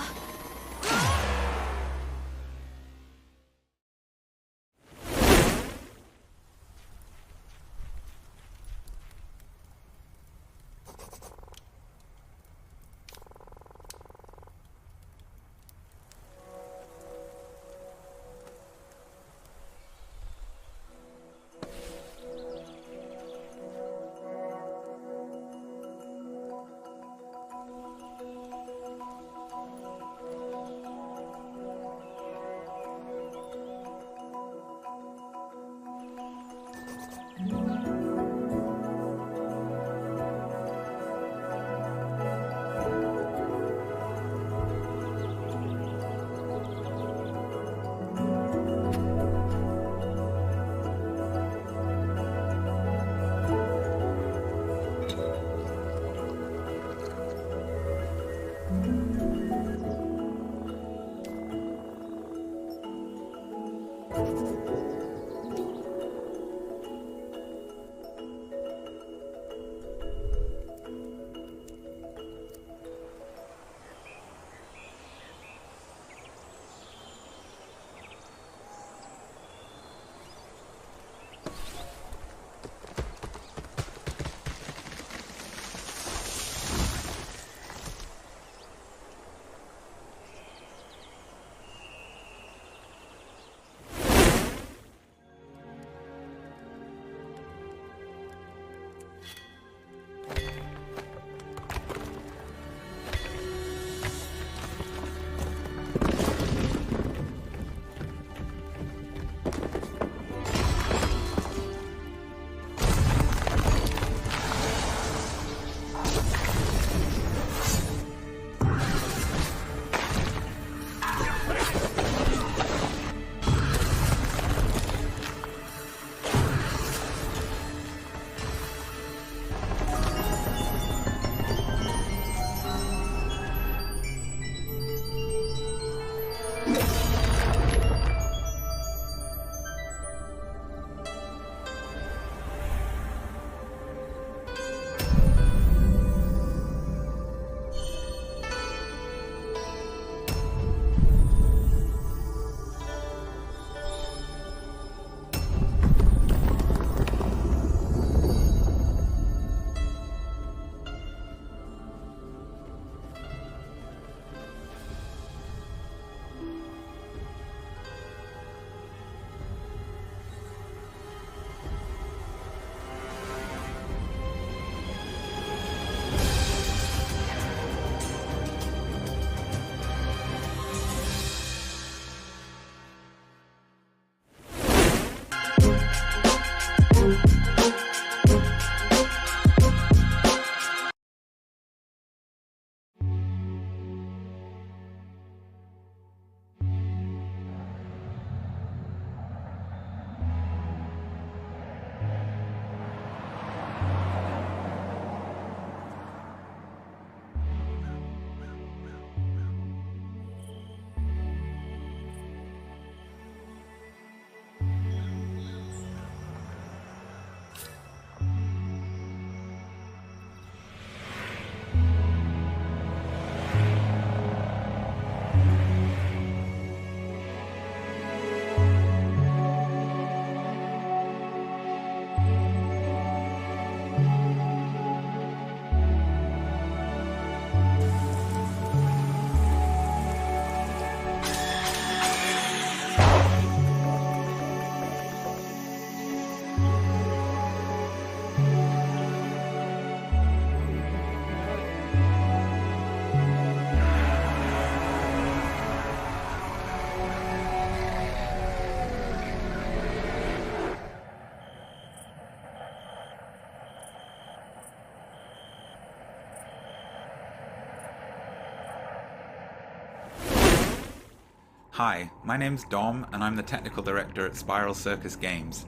Hi, my name's Dom, and I'm the technical director at Spiral Circus Games.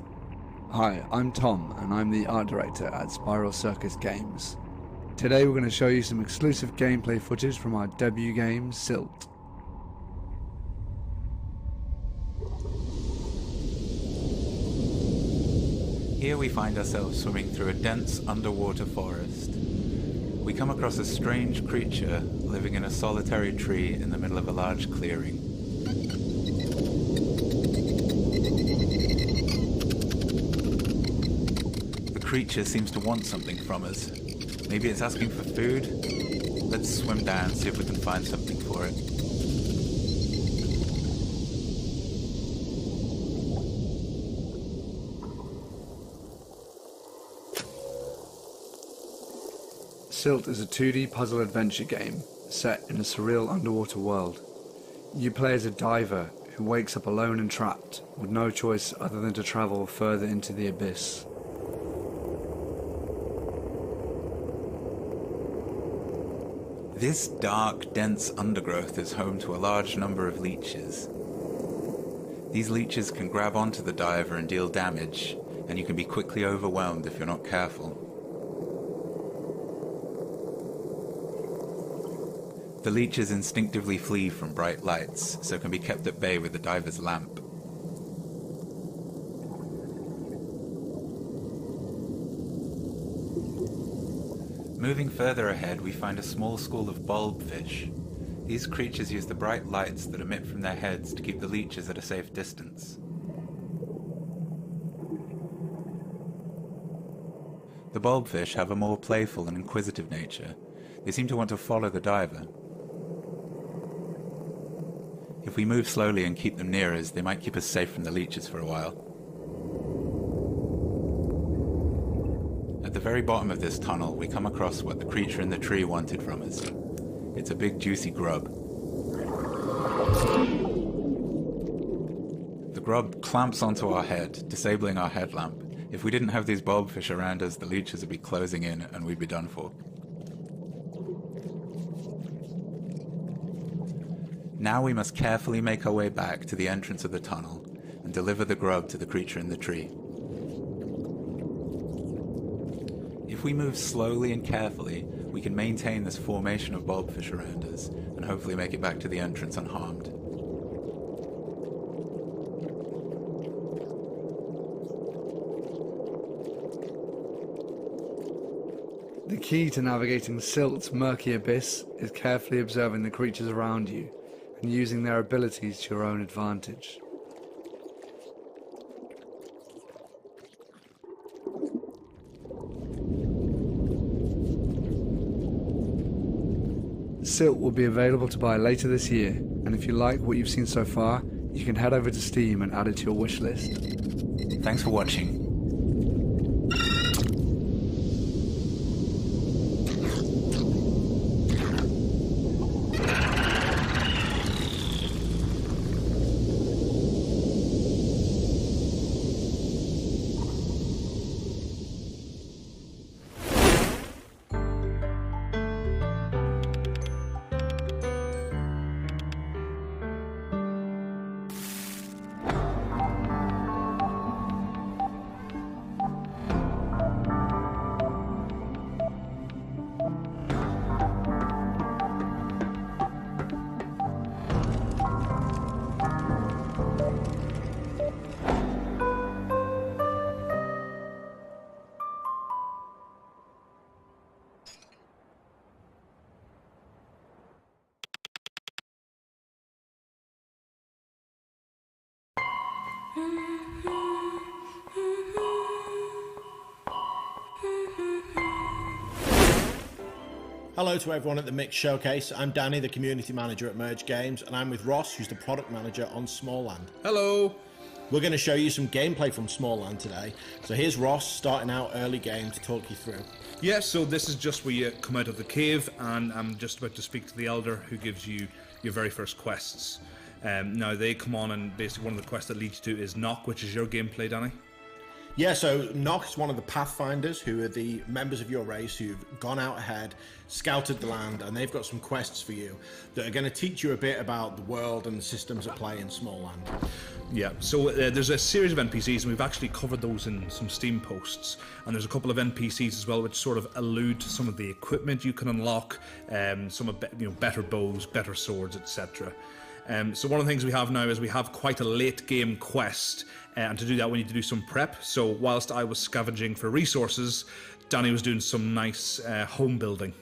Hi, I'm Tom, and I'm the art director at Spiral Circus Games. Today we're going to show you some exclusive gameplay footage from our debut game, Silt. Here we find ourselves swimming through a dense underwater forest. We come across a strange creature living in a solitary tree in the middle of a large clearing. The creature seems to want something from us. Maybe it's asking for food? Let's swim down and see if we can find something for it. Silt is a 2D puzzle adventure game set in a surreal underwater world. You play as a diver who wakes up alone and trapped, with no choice other than to travel further into the abyss. This dark, dense undergrowth is home to a large number of leeches. These leeches can grab onto the diver and deal damage, and you can be quickly overwhelmed if you're not careful. The leeches instinctively flee from bright lights, so can be kept at bay with the diver's lamp. Moving further ahead, we find a small school of bulbfish. These creatures use the bright lights that emit from their heads to keep the leeches at a safe distance. The bulbfish have a more playful and inquisitive nature. They seem to want to follow the diver. If we move slowly and keep them near us, they might keep us safe from the leeches for a while. At the very bottom of this tunnel, we come across what the creature in the tree wanted from us. It's a big juicy grub. The grub clamps onto our head, disabling our headlamp. If we didn't have these bulbfish around us, the leeches would be closing in and we'd be done for. Now we must carefully make our way back to the entrance of the tunnel and deliver the grub to the creature in the tree. If we move slowly and carefully, we can maintain this formation of bulbfish around us and hopefully make it back to the entrance unharmed. The key to navigating Silt's murky abyss is carefully observing the creatures around you and using their abilities to your own advantage. Silt will be available to buy later this year, and if you like what you've seen so far, you can head over to Steam and add it to your wishlist. Thanks for watching. Hello to everyone at the Mix Showcase. I'm Danny, the community manager at Merge Games, and I'm with Ross, who's the product manager on Smallland. Hello. We're going to show you some gameplay from Smallland today. So here's Ross starting out early game to talk you through. Yeah, so this is just where you come out of the cave, and I'm just about to speak to the Elder, who gives you your very first quests. Now they come on, and basically one of the quests that leads you to is Knock, which is your gameplay, Danny. Yeah, so Knock is one of the Pathfinders, who are the members of your race who've gone out ahead, scouted the land, and they've got some quests for you that are going to teach you a bit about the world and the systems at play in Smallland. Yeah, so there's a series of NPCs, and we've actually covered those in some Steam posts. And there's a couple of NPCs as well, which sort of allude to some of the equipment you can unlock, some of better bows, better swords, etc. So one of the things we have now is we have quite a late game quest, and to do that we need to do some prep. So whilst I was scavenging for resources, Danny was doing some nice home building.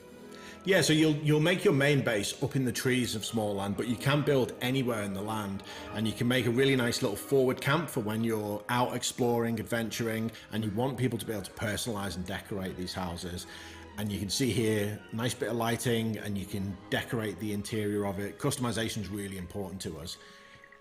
Yeah, so you'll make your main base up in the trees of Smallland, but you can build anywhere in the land, and you can make a really nice little forward camp for when you're out exploring, adventuring, and you want people to be able to personalize and decorate these houses. And you can see here, nice bit of lighting, and you can decorate the interior of it. Customization is really important to us.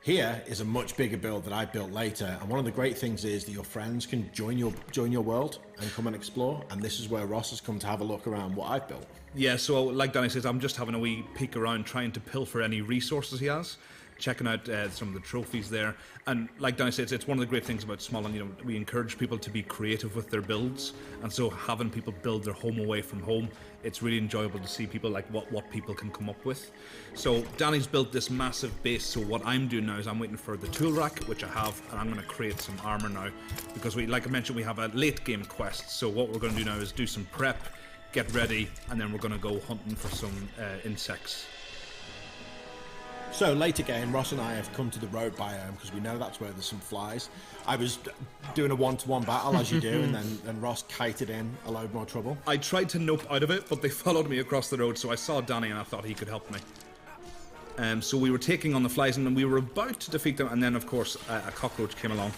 Here is a much bigger build that I built later, and one of the great things is that your friends can join your world and come and explore, and this is where Ross has come to have a look around what I've built. Yeah, so like Danny says, I'm just having a wee peek around trying to pilfer any resources he has, checking out some of the trophies there. And like Danny says, it's one of the great things about Smallland, you know, we encourage people to be creative with their builds, and so having people build their home away from home, it's really enjoyable to see people like what people can come up with. So Danny's built this massive base, so what I'm doing now is I'm waiting for the tool rack, which I have, and I'm going to create some armor now, because we, like I mentioned, we have a late game quest. So what we're going to do now is do some prep, get ready, and then we're going to go hunting for some insects. So later game, Ross and I have come to the road biome because we know that's where there's some flies. I was doing a one-to-one battle, as you do, and then Ross kited in a load more trouble. I tried to nope out of it, but they followed me across the road, so I saw Danny and I thought he could help me. So we were taking on the flies, and we were about to defeat them, and then of course a cockroach came along.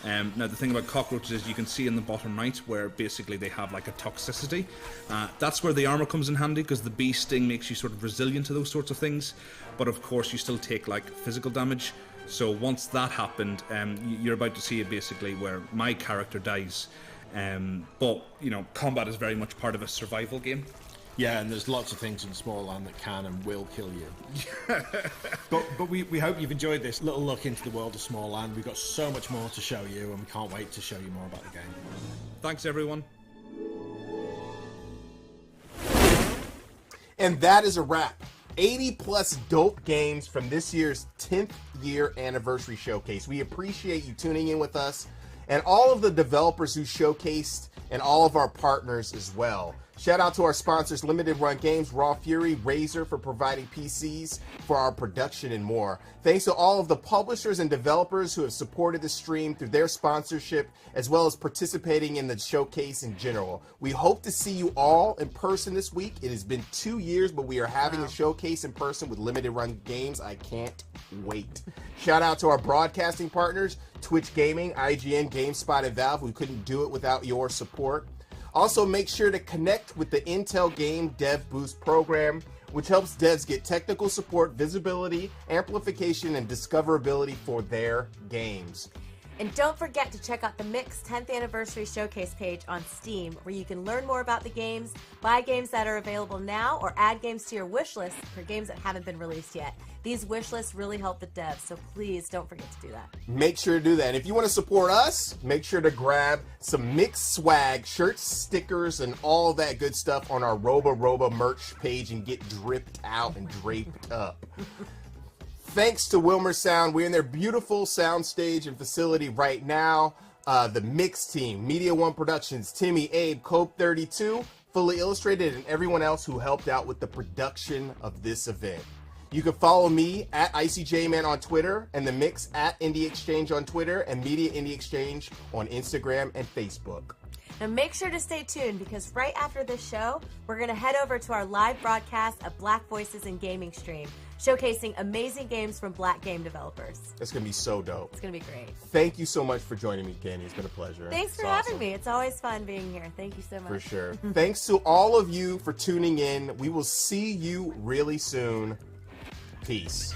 Now the thing about cockroaches is you can see in the bottom right where basically they have like a toxicity. That's where the armor comes in handy, because the bee sting makes you sort of resilient to those sorts of things, but of course you still take like physical damage. So once that happened, you're about to see it basically where my character dies. But you know, combat is very much part of a survival game. Yeah, and there's lots of things in Smallland that can and will kill you. but we hope you've enjoyed this little look into the world of Smallland. We've got so much more to show you, and we can't wait to show you more about the game. Thanks, everyone. And that is a wrap. 80 plus dope games from this year's 10th year anniversary showcase. We appreciate you tuning in with us, and all of the developers who showcased, and all of our partners as well. Shout out to our sponsors, Limited Run Games, Raw Fury, Razer for providing PCs for our production and more. Thanks to all of the publishers and developers who have supported the stream through their sponsorship, as well as participating in the showcase in general. We hope to see you all in person this week. It has been 2 years, but we are having a showcase in person with Limited Run Games. I can't wait. Shout out to our broadcasting partners, Twitch Gaming, IGN, GameSpot, and Valve. We couldn't do it without your support. Also, make sure to connect with the Intel Game Dev Boost program, which helps devs get technical support, visibility, amplification, and discoverability for their games. And don't forget to check out the Mix 10th Anniversary Showcase page on Steam, where you can learn more about the games, buy games that are available now, or add games to your wish list for games that haven't been released yet. These wish lists really help the devs, so please don't forget to do that. Make sure to do that. And if you want to support us, make sure to grab some Mix swag, shirts, stickers, and all that good stuff on our Roba merch page and get dripped out and draped up. Thanks to Wilmer Sound. We're in their beautiful sound stage and facility right now. The Mix team, Media One Productions, Timmy, Abe, Cope 32, Fully Illustrated, and everyone else who helped out with the production of this event. You can follow me at IcyJman on Twitter, and the Mix at Indie Exchange on Twitter, and Media Indie Exchange on Instagram and Facebook. Now make sure to stay tuned, because right after this show, we're going to head over to our live broadcast of Black Voices in Gaming stream, showcasing amazing games from Black game developers. It's going to be so dope. It's going to be great. Thank you so much for joining me, Candy. It's been a pleasure. Thanks for having me. It's always fun being here. Thank you so much. For sure. Thanks to all of you for tuning in. We will see you really soon. Peace.